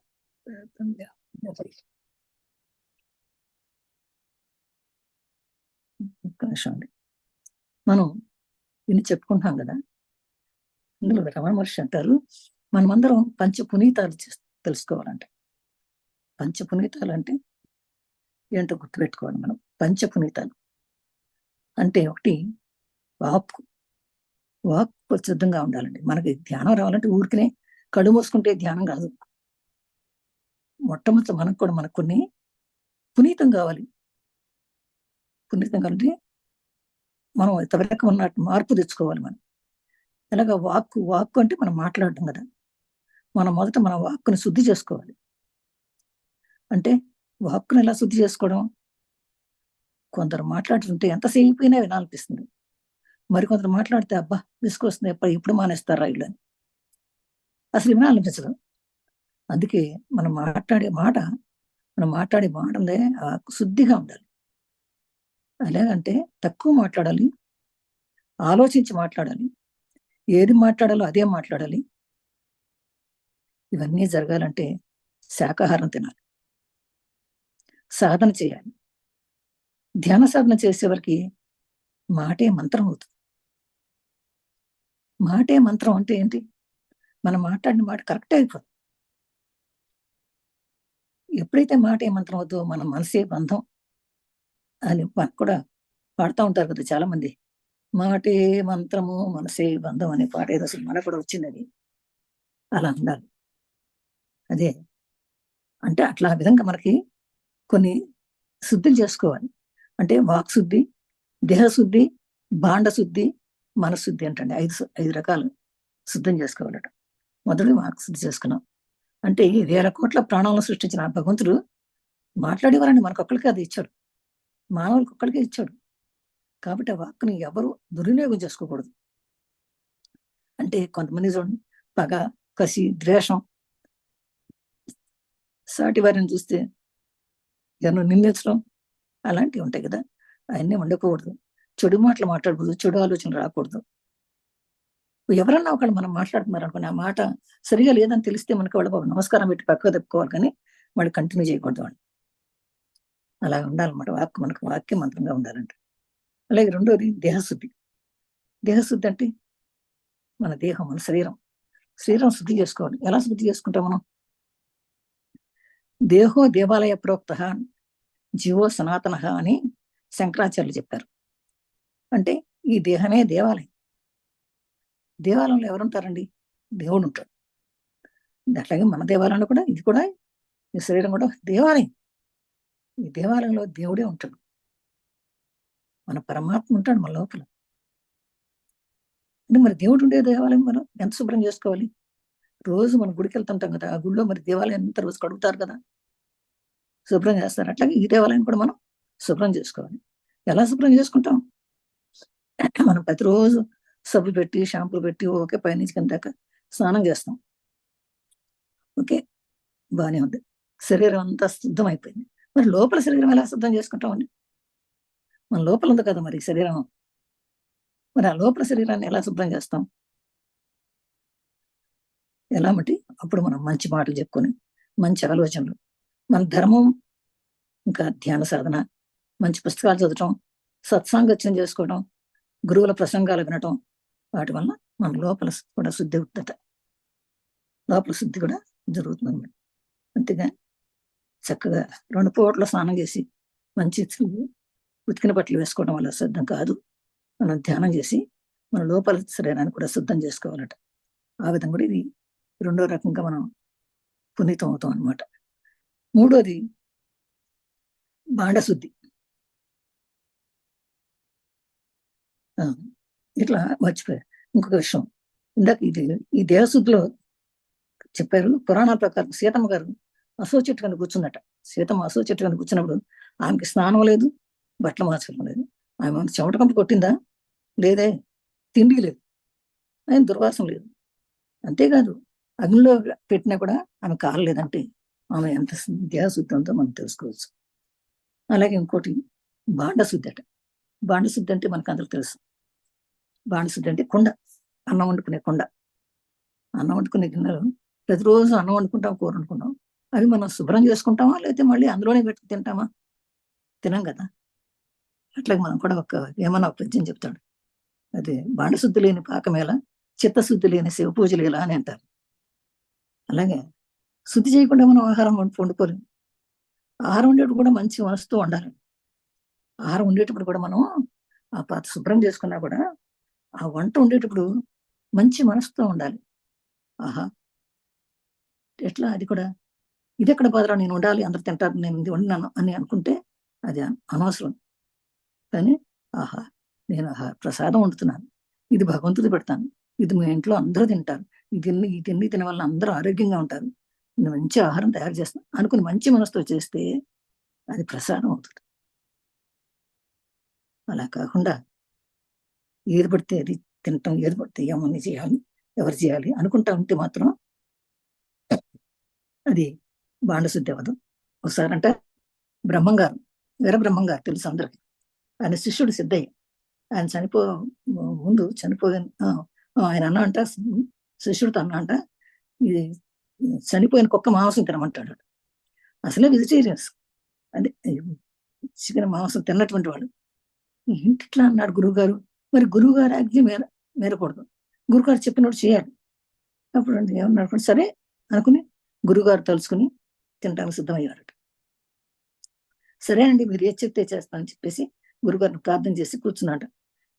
మనం ఇన్ని చెప్పుకుంటాం కదా, ఇందులో రమణ మహర్షి అంటారు, మనమందరం పంచపునీతాలు తెలుసుకోవాలంట. పంచపునీతాలు అంటే ఏంటో గుర్తుపెట్టుకోవాలి మనం. పంచపునీతాలు అంటే ఒకటి వాక్కు సిద్ధంగా ఉండాలండి. మనకి ధ్యానం రావాలంటే ఊరికనే కళ్ళు మూసుకుంటే ధ్యానం కాదు. మొట్టమొదటి మనకు కొన్ని పునీతం కావాలి. పునీతం కావాలంటే మనం ఇంతవరకు ఉన్నట్టు మార్పు తెచ్చుకోవాలి. మనం ఎలాగ వాక్కు అంటే మనం మాట్లాడటం కదా, మనం మొదట మన వాక్కుని శుద్ధి చేసుకోవాలి. అంటే వాక్కుని ఎలా శుద్ధి చేసుకోవడం? కొందరు మాట్లాడుతుంటే ఎంతసేపు అయినా వినాలనిపిస్తుంది, మరికొందరు మాట్లాడితే అబ్బా విసుకొస్తుంది, ఎప్పుడు మానేస్తారా ఇల్లు అని అసలు వినాలనిపించదు. అందుకే మనం మాట్లాడే మాట ఉందే శుద్ధిగా ఉండాలి. ఎలాగంటే తక్కువ మాట్లాడాలి, ఆలోచించి మాట్లాడాలి, ఏది మాట్లాడాలో అదే మాట్లాడాలి. ఇవన్నీ జరగాలంటే శాకాహారం తినాలి, సాధన చేయాలి. ధ్యాన సాధన చేసేవారికి మాటే మంత్రం అవుతుంది. మాటే మంత్రం అంటే ఏంటి? మనం మాట్లాడిన మాట కరెక్ట్ అయిపోతుంది. ఎప్పుడైతే మాటే మంత్రం అవుతుందో మన మనసే బంధం అని కూడా పాడుతూ ఉంటారు కదా చాలా మంది. మాటే మంత్రము మనసే బంధం అనే పాట ఏదో అసలు మనకు కూడా వచ్చింది. అది అలా ఉండాలి. అదే అంటే అట్లా విధంగా మనకి కొన్ని శుద్ధులు చేసుకోవాలి. అంటే వాక్ శుద్ధి, దేహశుద్ధి, భాండ శుద్ధి, మనశుద్ధి అంటండి. 5 రకాలు శుద్ధం చేసుకోవాలట. మొదటి వాక్ శుద్ధి చేసుకున్నాం అంటే 1000 కోట్ల ప్రాణాలను సృష్టించిన భగవంతుడు మాట్లాడేవారని మనకొక్కడికి అది ఇచ్చాడు, మానవులకు ఒక్కడికే ఇచ్చాడు. కాబట్టి ఆ వాక్కుని ఎవరు దుర్వినియోగం చేసుకోకూడదు. అంటే కొంతమంది చూడండి, పగ, కసి, ద్వేషం, సాటి వారిని చూస్తే ఎవరిని నిందించడం, అలాంటివి ఉంటాయి కదా. అవన్నీ ఉండకూడదు. చెడు మాటలు మాట్లాడకూడదు, చెడు ఆలోచనలు రాకూడదు. ఎవరన్నా ఒకళ్ళు మనం మాట్లాడుతున్నారు అనుకోండి, ఆ మాట సరిగా లేదని తెలిస్తే మనకి వాళ్ళ నమస్కారం పెట్టి పక్కకు తప్పుకోవాలి, కానీ వాళ్ళు కంటిన్యూ చేయకూడదు వాళ్ళు. అలా ఉండాలన్నమాట. మనకు వాక్యం మంత్రంగా ఉండాలంటే. అలాగే రెండోది దేహశుద్ధి. దేహశుద్ధి అంటే మన దేహం, మన శరీరం శుద్ధి చేసుకోవాలి. ఎలా శుద్ధి చేసుకుంటాం మనం? దేహో దేవాలయ ప్రోక్త జీవో సనాతన అని శంకరాచార్యులు చెప్పారు. అంటే ఈ దేహమే దేవాలయం. దేవాలయంలో ఎవరుంటారండి? దేవుడు ఉంటాడు. అట్లాగే మన దేవాలయంలో కూడా ఇది కూడా, ఈ శరీరం కూడా దేవాలయం. ఈ దేవాలయంలో దేవుడే ఉంటాడు. మన పరమాత్మ ఉంటాడు మన లోపల. అంటే మరి దేవుడు ఉండే దేవాలయం మనం ఎంత శుభ్రం చేసుకోవాలి? రోజు మనం గుడికి వెళ్తుంటాం కదా, ఆ గుడిలో మరి దేవాలయం ఎంత రోజు కడుగుతారు కదా, శుభ్రం చేస్తారు. అట్లాగే ఈ దేవాలయం కూడా మనం శుభ్రం చేసుకోవాలి. ఎలా శుభ్రం చేసుకుంటాం? మనం ప్రతిరోజు సబ్బు పెట్టి, షాంపూలు పెట్టి, ఓకే, పైనుంచి కింద దాకా స్నానం చేస్తాం. ఓకే, బాగానే ఉంది. శరీరం అంతా శుద్ధం అయిపోయింది. మరి లోపల శరీరం ఎలా శుద్ధం చేసుకుంటామండి? మన లోపల ఉంది కదా మరి శరీరం. మరి ఆ లోపల శరీరాన్ని ఎలా శుభ్రం చేస్తాం? ఎలా అంటే అప్పుడు మనం మంచి మాటలు చెప్పుకొని, మంచి ఆలోచనలు, మన ధర్మం, ఇంకా ధ్యాన సాధన, మంచి పుస్తకాలు చదవటం, సత్సాంగత్యం చేసుకోవడం, గురువుల ప్రసంగాలు వినటం, వాటి వల్ల మన లోపల కూడా శుద్ధి అవుతుందట. లోపల శుద్ధి కూడా జరుగుతుంది. అంతేగా చక్కగా 2 పూటలు స్నానం చేసి మంచి ఉతికిన బట్టలు వేసుకోవడం వల్ల శుద్ధం కాదు. మనం ధ్యానం చేసి మన లోపల శరీరాన్ని కూడా శుద్ధం చేసుకోవాలట. ఆ విధంగా కూడా ఇది రెండో రకంగా మనం పునీతం అవుతాం అనమాట. మూడోది బాండశుద్ధి. ఇట్లా మర్చిపోయారు ఇంకొక విషయం. ఇందాక ఈ దేహశుద్ధిలో చెప్పారు. పురాణాల ప్రకారం సీతమ్మ గారు అశోక చెట్టు కింద కూర్చుందట. సీతమ్మ అశోక చెట్టు కింద కూర్చున్నప్పుడు ఆమెకి స్నానం లేదు, బట్టలు మార్చడం లేదు. ఆమె చెమట కంపు కొట్టిందా? లేదే. తిండి లేదు, ఆయన దుర్వాసన లేదు. అంతేకాదు, అగ్నిలో పెట్టినా కూడా ఆమె కాలలేదంటే ఆమె ఎంత దేహశుద్ధి ఉందో మనం తెలుసుకోవచ్చు. అలాగే ఇంకోటి బాండశుద్ధి అట. బాండశుద్ధి అంటే మనకు అందరికి తెలుసు. బాండశుద్ధి అంటే కుండ, అన్నం వండుకునే కుండ. అన్నం వండుకునే గిన్నెలు ప్రతిరోజు అన్నం వండుకుంటాం, కూర వండుకుంటాం. అవి మనం శుభ్రం చేసుకుంటామా, లేకపోతే మళ్ళీ అందులోనే పెట్టుకు తింటామా? తినం కదా. అట్లాగే మనం కూడా ఏమన్నా ఒక పద్యం చెప్తాడు. అది బాండశుద్ధి లేని పాకమేళ, చిత్తశుద్ధి లేని శివ పూజలు ఎలా అని అంటారు. అలాగే శుద్ధి చేయకుండా మనం ఆహారం వండుకోలేము. ఆహారం వండేటప్పుడు కూడా మంచి మనసుతో వండాలి. ఆహారం వండేటప్పుడు కూడా మనం ఆ పాత్ర శుభ్రం చేసుకున్నా కూడా ఆ వంట వండేటప్పుడు మంచి మనసుతో ఉండాలి. ఆహా, ఎట్లా అది కూడా, ఇది ఎక్కడ బాధరా, నేను ఉండాలి, అందరు తింటారు, నేను ఇది వండినాను అని అనుకుంటే అది అనవసరం. కానీ ఆహా, నేను ప్రసాదం వండుతున్నాను, ఇది భగవంతుడు పెడతాను, ఇది మీ ఇంట్లో అందరూ తింటారు, ఈ తిండి తిన వల్ల అందరూ ఆరోగ్యంగా ఉంటారు, నేను మంచి ఆహారం తయారు చేస్తాను అనుకుని మంచి మనసుతో చేస్తే అది ప్రసాదం అవుతుంది. అలా కాకుండా ఏది పడితే అది తినటం, ఏది పడితే ఏమని చేయాలి, ఎవరు చేయాలి అనుకుంటా ఉంటే మాత్రం అది బాండశుద్ధి అవ్వదు. ఒకసారి అంటే బ్రహ్మంగారు, వీరబ్రహ్మంగారు తెలుసు అందరికి. ఆయన శిష్యుడు సిద్ధయ్య. ఆయన ముందు చనిపోయిన ఆయన అన్న అంట, శిష్యుడితో అన్న అంట, ఇది చనిపోయిన కుక్క మాంసం తినమంటాడు. అసలే వెజిటేరియన్స్, అంటే చికెన్ మాంసం తిన్నటువంటి వాడు. ఇంటిట్లా అన్నాడు గురువుగారు. మరి గురువుగారు ఆజ్ఞ మేరకూడదు, గురువుగారు చెప్పినట్టు చేయాలి. అప్పుడు ఏమన్నాడు, సరే అనుకుని గురువుగారు తలుచుకుని తినడానికి సిద్ధమయ్యాడు. సరే అండి, మీరు ఏ చెప్తే చేస్తానని చెప్పేసి గురుగారిని ప్రార్థన చేసి కూర్చున్నాడు.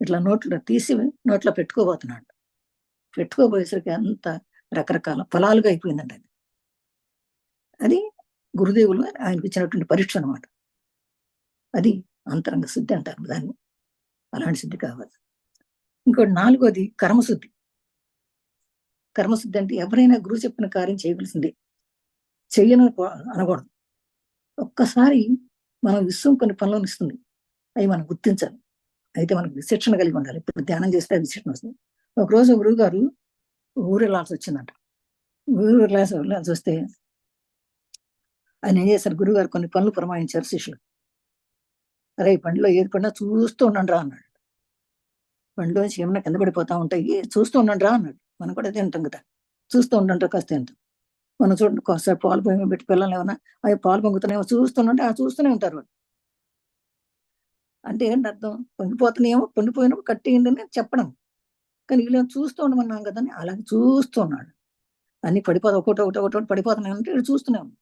ఇట్లా నోట్లో తీసి నోట్లో పెట్టుకోబోతున్నాడు. పెట్టుకోబోయేసరికి అంత రకరకాల ఫలాలుగా అయిపోయిందండి. అది గురుదేవులు ఆయనకు ఇచ్చినటువంటి పరీక్ష అనమాట. అది అంతరంగ శుద్ధి అంటారు దాన్ని. అలాంటి శుద్ధి కావాలి. ఇంకోటి నాలుగోది కర్మశుద్ధి. కర్మశుద్ధి అంటే ఎవరైనా గురువు చెప్పిన కార్యం చేయవలసిందే, చెయ్యను అనకూడదు. ఒక్కసారి మనం విశ్వం కొన్ని పనులను ఇస్తుంది, అవి మనం గుర్తించాలి. అయితే మనకు విశిక్షణ కలిగి ఉండాలి. ఇప్పుడు ధ్యానం చేస్తే విశిక్షణ వస్తుంది. ఒకరోజు గురువు గారు ఊరు వెళ్ళాల్సి వచ్చిందంట. ఊరు వెళ్ళాల్సి వస్తే ఆయన ఏం చేశారు, గురుగారు కొన్ని పనులు పురమాయించారు శిష్యులు. అరే, ఈ బండిలో ఏది పడినా చూస్తూ ఉండండి రా అన్నాడు. బండిలో ఏమన్నా కింద పడిపోతా ఉంటాయి, చూస్తూ ఉండండి రా అన్నాడు. మనం కూడా అదే అంటాం కదా, చూస్తూ ఉండండి కాస్త తింటాం. మనం చూడండి, కాస్త పాలు పొయ్యి పెట్టి పిల్లలు ఏమన్నా అవి పాలు పొంగుతున్నాయో చూస్తుంటే చూస్తూనే ఉంటారు వాళ్ళు. అంటే ఏంటి అర్థం, పొంగిపోతున్నాయేమో, పొంగిపోయినప్పుడు కట్టేయండి అని చెప్పడం. కానీ వీళ్ళు చూస్తూ ఉండమన్నాం కదా అని అలాగే చూస్తూ ఉన్నాడు. అన్ని పడిపోతా ఒకటి పడిపోతున్నాయి అంటే వీడు చూస్తూనే ఉన్నాడు.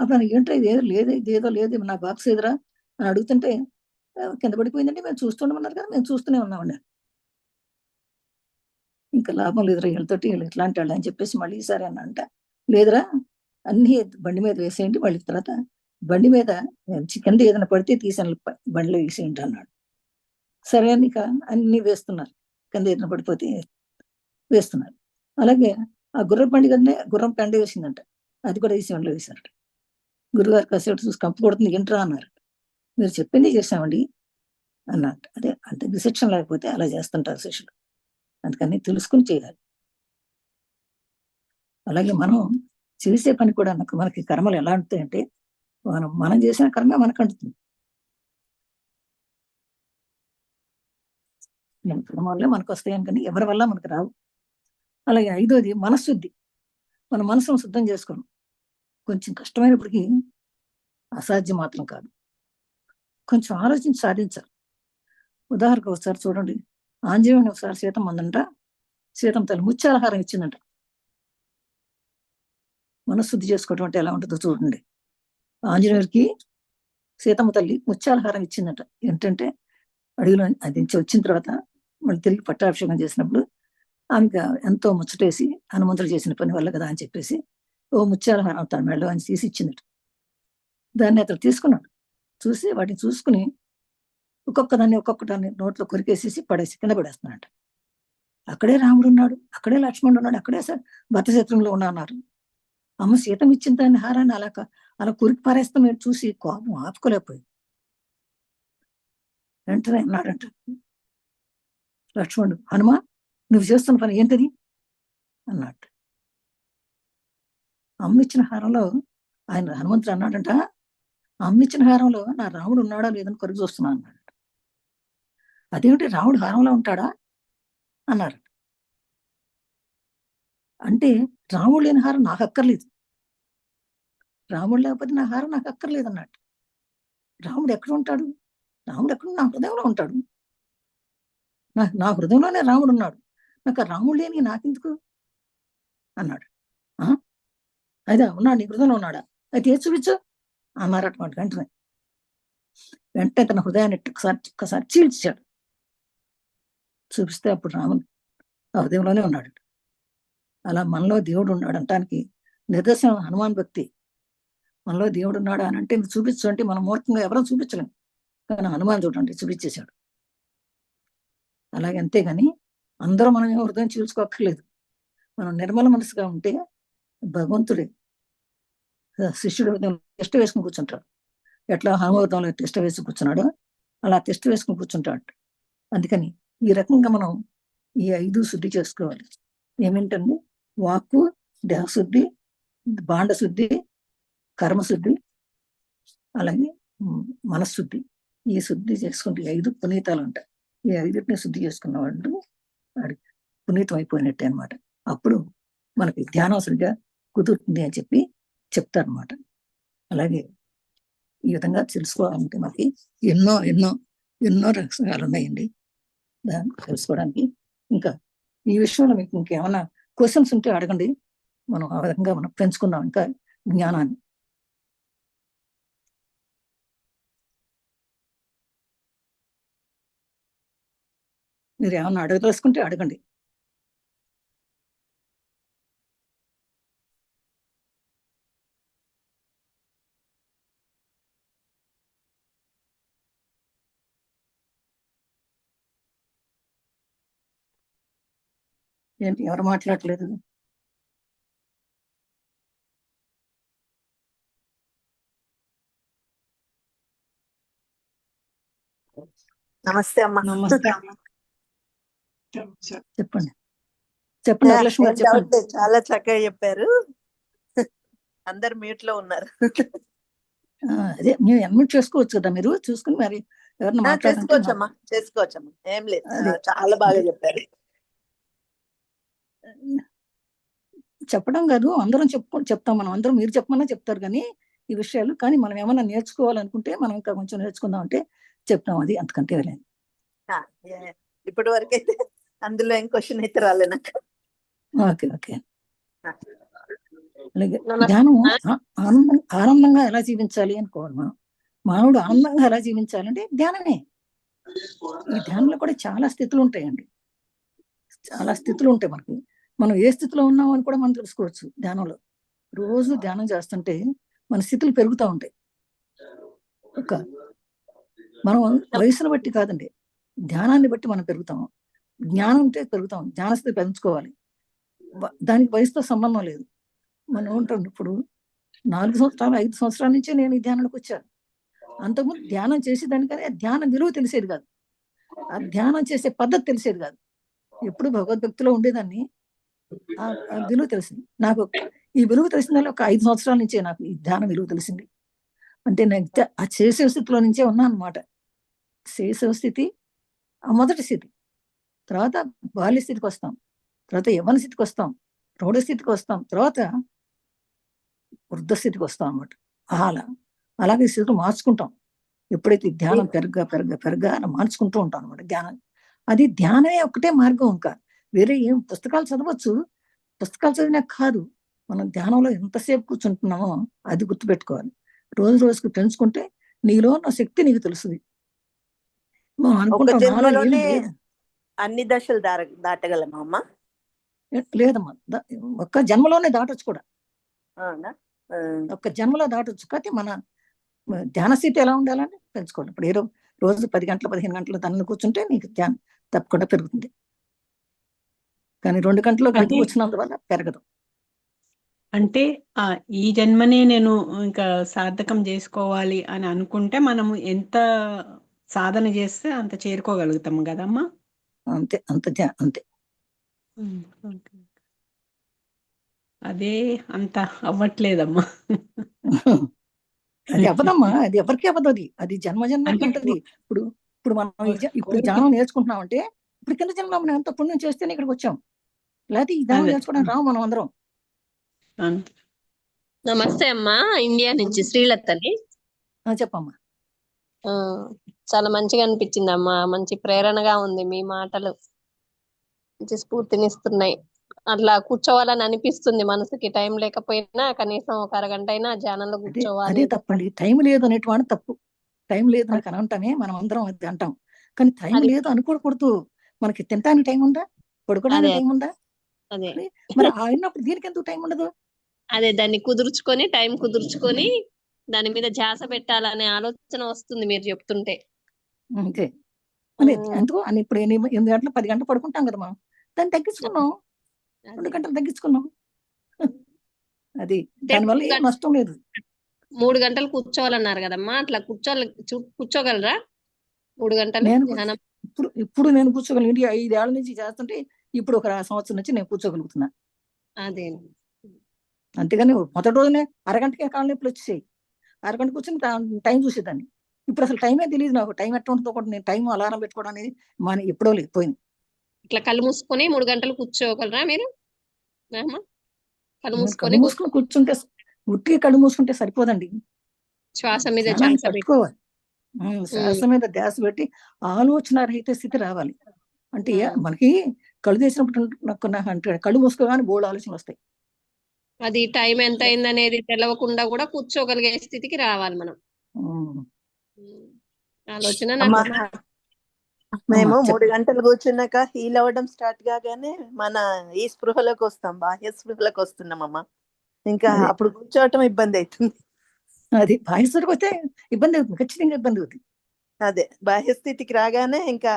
అప్పుడు ఏంటో ఇదేదో లేదు, ఇదేదో లేదు, నా బాక్స్ ఎదురా అని అడుగుతుంటే కింద పడిపోయిందంటే మేము చూస్తుండమన్నారు కదా, మేము చూస్తూనే ఉన్నామండి. ఇంకా లాభం లేదురా వీళ్ళతోటి, వీళ్ళు ఇట్లాంటి వాళ్ళు అని చెప్పేసి మళ్ళీ ఈసారి అన్నంట, లేదురా అన్ని బండి మీద వేసేయండి, మళ్ళీ తర్వాత బండి మీద కింద ఏదైనా పడితే తీసాను బండిలో వేసేయండి అన్నాడు. సరే అని ఇక అన్ని వేస్తున్నారు, కింద ఏదైనా పడిపోతే వేస్తున్నారు. అలాగే ఆ గుర్రం బండి కదనే గుర్రం పెండ వేసిందంట, అది కూడా తీసి బండిలో వేశారట. గురుగారు కాసేపు చూసి కంపు కొడుతుంది, ఏంట్రా అన్నారు. మీరు చెప్పింది చేసామండి అన్నట్టు. అదే అంటే విశిక్షణ లేకపోతే అలా చేస్తుంటారు శిష్యులు, అందుకని తెలుసుకుని చేయాలి. అలాగే మనం చేసే పని కూడా మనకి కర్మలు ఎలా ఉంటాయంటే, మనం చేసిన కర్మ మనకు అంటుతుంది. కర్మ వల్లే మనకు వస్తాయని, కానీ ఎవరి వల్ల మనకు రావు. అలాగే 5వది మనశుద్ధి. మన మనసును శుద్ధం చేసుకోవడం కొంచెం కష్టమైనప్పటికీ అసాధ్యం మాత్రం కాదు. కొంచెం ఆలోచించి సాధించాలి. ఉదాహరణకు ఒకసారి చూడండి, ఆంజనేయుని ఒకసారి సీతమ్మ అందంట, సీతమ్మ తల్లి ముత్యాలహారం ఇచ్చిందంట. మనశుద్ధి చేసుకోవడం అంటే ఎలా ఉంటుందో చూడండి. ఆంజనేయుడికి సీతమ్మ తల్లి ముత్యాలహారం ఇచ్చిందట. ఏంటంటే అడవిలో అది వచ్చిన తర్వాత మళ్ళీ తిరిగి పట్టాభిషేకం చేసినప్పుడు ఆమెకు ఎంతో ముచ్చటేసి, హనుమంతుడు చేసిన పని వల్ల కదా అని చెప్పేసి ఓ ముత్యాలహారం తన మెడలో అని తీసి ఇచ్చిందట. దాన్ని అతను తీసుకున్నాడు. చూసి వాటిని చూసుకుని ఒక్కొక్కదాన్ని నోట్లో కొరికేసేసి పడేసి కింద పడేస్తున్నాడు. అక్కడే రాముడు ఉన్నాడు, అక్కడే లక్ష్మణుడు ఉన్నాడు, అక్కడే భర్త శత్రువులో ఉన్నారు. అమ్మ సీతం ఇచ్చిన దాన్ని హారాన్ని అలా కొరికి పారేస్తాం మీరు చూసి కోపం ఆపుకోలేకపోయి వెంటనే అన్నాడంట లక్ష్మణుడు, హనుమ నువ్వు చేస్తున్న పని ఏంటది అన్నట్టు. అమ్మిచ్చిన హారంలో ఆయన హనుమంతుడు అన్నాడంట, అమ్మిచ్చిన హారంలో నా రాముడు ఉన్నాడా లేదని కొరికి చూస్తున్నా అన్నాడు. అదేమిటి, రాముడు హారంలో ఉంటాడా అన్నారు. అంటే రాముడు లేని హారం నాకు అక్కర్లేదు, రాముడు లేకపోతే నా హారం నాకు అక్కర్లేదు అన్నట్టు. రాముడు ఎక్కడ ఉంటాడు, రాముడు ఎక్కడ నా హృదయంలో ఉంటాడు, నా హృదయంలోనే రాముడు ఉన్నాడు, నాకు ఆ రాముడు లేని నాకెందుకు అన్నాడు. అయితే ఉన్నాడు, నీ హృదయంలో ఉన్నాడా, అయితే ఏది చూపించు అన్నారట. వెంటనే తన హృదయాన్ని ఒక్కసారి చీల్చాడు. చూపిస్తే అప్పుడు రాముడు ఆ హృదయంలోనే ఉన్నాడు. అలా మనలో దేవుడు ఉన్నాడు అంటానికి నిదర్శనం హనుమాన్ భక్తి. మనలో దేవుడు ఉన్నాడు అని అంటే చూపించు అంటే మనం మూర్ఖంగా ఎవరో చూపించలేం, కానీ హనుమాన్ చూడండి చూపించేశాడు. అలాగే అంతేగాని అందరూ మనం ఏమో హృదయం చీల్చుకోక్కర్లేదు. మనం నిర్మల మనసుగా ఉంటే భగవంతుడే శిష్యుడు టెస్ట్ వేసుకుని కూర్చుంటాడు. ఎట్లా హనుమతంలో టెస్ట్ వేసి కూర్చున్నాడో అలా టెస్ట్ వేసుకుని కూర్చుంటాడు. అందుకని ఈ రకంగా మనం ఈ 5 శుద్ధి చేసుకోవాలి. ఏమిటండి, వాక్కు, దేహశుద్ధి, భాండశుద్ధి, కర్మశుద్ధి, అలాగే మనశుద్ధి. ఈ శుద్ధి చేసుకుంటే 5 పునీతాలు ఉంటాయి. ఈ 5టిని శుద్ధి చేసుకున్న వాళ్ళు వాడికి పునీతం అయిపోయినట్టే అనమాట. అప్పుడు మనకి ధ్యానం సరిగ్గా కుదురుతుంది అని చెప్పి చెప్తారనమాట. అలాగే ఈ విధంగా తెలుసుకోవాలంటే మనకి ఎన్నో ఎన్నో ఎన్నో రకాలు ఉన్నాయండి దాన్ని తెలుసుకోవడానికి. ఇంకా ఈ విషయంలో మీకు ఇంకేమైనా క్వశ్చన్స్ ఉంటే అడగండి, మనం ఆ విధంగా మనం పెంచుకుందాం ఇంకా జ్ఞానాన్ని. మీరు ఏమన్నా అడగదలుచుకుంటే అడగండి. ఏంటి ఎవరు మాట్లాడలేదు? నమస్తే అమ్మా. నమస్తే. చెప్పండి. చెప్పండి వరలక్ష్మి ఏం గారు, డౌట్ చెప్పండి. లేదు, చాలా చక్కగా చెప్పారు. అందరు మ్యూట్ లో ఉన్నారు. అదే మీరు అడ్మిట్ చేసుకోవచ్చు కదా, మీరు చూసుకుని మరి ఎవరన్నా మాట్లాడాలంటే చేసుకోవచ్చమ్మా, చేసుకోవచ్చమ్మా, ఏం లేదు. అదే చాలా బాగా చెప్పారు. చెప్పడం కాదు, అందరం చెప్తాం, మనం అందరం మీరు చెప్పమన్నా చెప్తారు కానీ ఈ విషయాలు, కానీ మనం ఏమన్నా నేర్చుకోవాలనుకుంటే మనం ఇంకా కొంచెం నేర్చుకుందాం అంటే చెప్తాం, అది అంతకంటే లేదు. ఇప్పటి వరకు అయితే అందులో ఏం క్వశ్చన్ అయితే రాలే నాకు. Okay okay. అలాగే ధ్యానం ఆనందంగా ఎలా జీవించాలి అనుకోవాలి మనం. మానవుడు ఆనందంగా ఎలా జీవించాలంటే ధ్యానమే. ఈ ధ్యానంలో కూడా చాలా స్థితులు ఉంటాయండి, చాలా స్థితులు ఉంటాయి మనకి. మనం ఏ స్థితిలో ఉన్నాం అని కూడా మనం తెలుసుకోవచ్చు ధ్యానంలో. రోజు ధ్యానం చేస్తుంటే మన స్థితులు పెరుగుతూ ఉంటాయి. ఒక మనం వయసును బట్టి కాదండి, ధ్యానాన్ని బట్టి మనం పెరుగుతాం. జ్ఞానం ఉంటే పెరుగుతాం, జ్ఞానస్థితి పెంచుకోవాలి. దానికి వయసుతో సంబంధం లేదు. మనం ఉంటాం ఇప్పుడు 4 సంవత్సరాలు 5 సంవత్సరాల నుంచే నేను ఈ ధ్యానానికి వచ్చాను. అంతకుముందు ధ్యానం చేసేదానికని ఆ ధ్యాన విలువ తెలిసేది కాదు, ఆ ధ్యానం చేసే పద్ధతి తెలిసేది కాదు. ఎప్పుడు భగవద్భక్తిలో ఉండేదాన్ని, ఆ విలువ తెలిసింది నాకు. ఈ విలువ తెలిసిన ఒక 5 సంవత్సరాల నుంచే నాకు ఈ ధ్యాన విలువ తెలిసింది. అంటే నేను ఆ శైశవ స్థితిలో నుంచే ఉన్నాను అనమాట. శైశవ స్థితి ఆ మొదటి స్థితి, తర్వాత బాల్య స్థితికి వస్తాం, తర్వాత యవ్వన స్థితికి వస్తాం, ప్రౌఢ స్థితికి వస్తాం, తర్వాత వృద్ధ స్థితికి వస్తాం అనమాట. అలాగే స్థితిలో మార్చుకుంటాం. ఎప్పుడైతే ధ్యానం పెరగా అలా మార్చుకుంటూ ఉంటాం అనమాట ధ్యానం. అది ధ్యానమే ఒకటే మార్గం, ఇంకా వేరే ఏం పుస్తకాలు చదవచ్చు, పుస్తకాలు చదివినా కాదు. మనం ధ్యానంలో ఎంతసేపు కూర్చుంటున్నామో అది గుర్తుపెట్టుకోవాలి. రోజు రోజుకు పెంచుకుంటే నీలో ఉన్న శక్తి నీకు తెలుస్తుంది. మనం ఒక అనుకుంటాం నాలో ఏం జన్మలోనే లేదు. అన్ని దశలు దాటగలమా అమ్మా? లేదమ్మా, ఒక్క జన్మలోనే దాటొచ్చు కూడా, అవునా? ఒక్క జన్మలో దాటొచ్చు. కాబట్టి మన ధ్యాన స్థితి ఎలా ఉండాలని పెంచుకోవాలి. ఇప్పుడు రోజు 10 గంటలు 15 గంటలు దానిలో కూర్చుంటే నీకు ధ్యానం తప్పకుండా పెరుగుతుంది. కానీ 2 గంటలు గంట కూర్చున్నందువల్ల పెరగదు. అంటే ఈ జన్మనే నేను ఇంకా సార్థకం చేసుకోవాలి అని అనుకుంటే మనము ఎంత సాధన చేస్తే అంత చేరుకోగలుగుతాము కదమ్మా. అంతే అంతే. అదే అంత అవ్వట్లేదమ్మా. అది అవ్వదమ్మా, అది ఎవరికి అవ్వదు. అది జన్మ జన్మకి ఉంటుంది. ఇప్పుడు మనం ఇప్పుడు ధ్యానం నేర్చుకుంటున్నామంటే ఇప్పుడు కింద జన్మలో మనం ఎంత పుణ్యం చేస్తేనే ఇక్కడికి వచ్చాం, లేకపోతే ఈ ధ్యానం నేర్చుకోవడానికి రావు మనం అందరం. నమస్తే అమ్మా, ఇండియా నుంచి శ్రీలతని. చెప్పమ్మా. చాలా మంచిగా అనిపించింది అమ్మా, మంచి ప్రేరణగా ఉంది. మీ మాటలు మంచి స్ఫూర్తినిస్తున్నాయి. అట్లా కూర్చోవాలని అనిపిస్తుంది మనసుకి. టైం లేకపోయినా కనీసం ఒక అరగంట అయినా ధ్యానంలో కూర్చోవాలి. అదే తప్పండి, టైం లేదు అనేటువంటి తప్పు. టైం లేదు నాకు అని అంటామే మనం అందరం, అది అంటాం. కానీ టైం లేదు అనుకోకూడదు. మనకి తినడానికి టైం ఉందా, పడుకోవడానికి టైం ఉందా? అదే మరి అయినప్పుడు దీనికి ఎందుకు టైం ఉండదు? అదే దాన్ని టైం కుదుర్చుకొని దాని మీద ధ్యాస పెట్టాలనే ఆలోచన వస్తుంది మీరు చెప్తుంటే. అంతే. మరి ఎందుకు అని ఇప్పుడు 8 గంటలు 10 గంటలు పడుకుంటాం కదా మనం, దాన్ని తగ్గించుకున్నాం, 2 గంటలు తగ్గించుకున్నాం. అది దానివల్ల ఏం నష్టం లేదు. 3 గంటలు కూర్చోవాలన్నారు కదమ్మా, అట్లా కూర్చోగలరా 3 గంటలు? ఇప్పుడు నేను కూర్చోగలను. 5 ఏళ్ల నుంచి చేస్తుంటే ఇప్పుడు ఒక సంవత్సరం నుంచి నేను కూర్చోగలుగుతున్నా. అదే అంతేగాని మొదటి రోజునే అరగంటకే కాళ్ళ నొప్పులు వచ్చేసాయి. అరగంట కూర్చొని టైం చూసేదాన్ని. ఇప్పుడు అసలు టైమే తెలియదు నాకు. టైం ఎట్లా ఉంటుందో కూడా, నేను టైం అలారం పెట్టుకోవడం అనేది ఎప్పుడో లేదు, పోయింది. ఇట్లా కళ్ళు మూసుకొని 3 గంటలు కూర్చోగలరా మీరు? కళ్ళు మూసుకొని కూర్చుంటే, ఉట్టిగా కళ్ళు మూసుకుంటే సరిపోదండి. శ్వాస మీద పట్టుకోవాలి. శ్వాస మీద ధ్యాస పెట్టి ఆలోచన రహిత స్థితి రావాలి. అంటే మనకి కళ్ళు తెచ్చినప్పుడు కళ్ళు మూసుకోగానే బోల్డ్ ఆలోచనలు వస్తాయి. అది టైం ఎంత అయిందనేది తెలవకుండా కూడా కూర్చోగలిగే స్థితికి రావాలి మనం. ఆలోచన మేము 3 గంటలు కూర్చున్నాక హీల్ అవ్వడం స్టార్ట్ కాగానే మన ఈ స్పృహలోకి వస్తాం, బాహ్య స్పృహలోకి వస్తున్నామమ్మా. ఇంకా అప్పుడు కూర్చోవటం ఇబ్బంది అవుతుంది. అది బాహ్య స్థితికి వస్తే ఇబ్బంది అవుతుంది, ఖచ్చితంగా ఇబ్బంది అవుతుంది. అదే బాహ్య స్థితికి రాగానే ఇంకా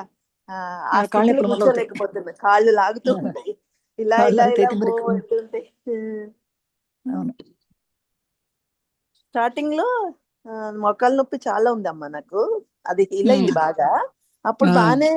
కూర్చోలేకపోతున్నాయి, కాళ్ళు లాగుతూ ఉంటాయి, ఇలా ఇలా ఇలా పోతుంటాయి. స్టార్టింగ్ లో మొక్కల నొప్పి చాలా ఉందమ్మా నాకు, అది హీల్ అయింది బాగా. అప్పుడు బాగానే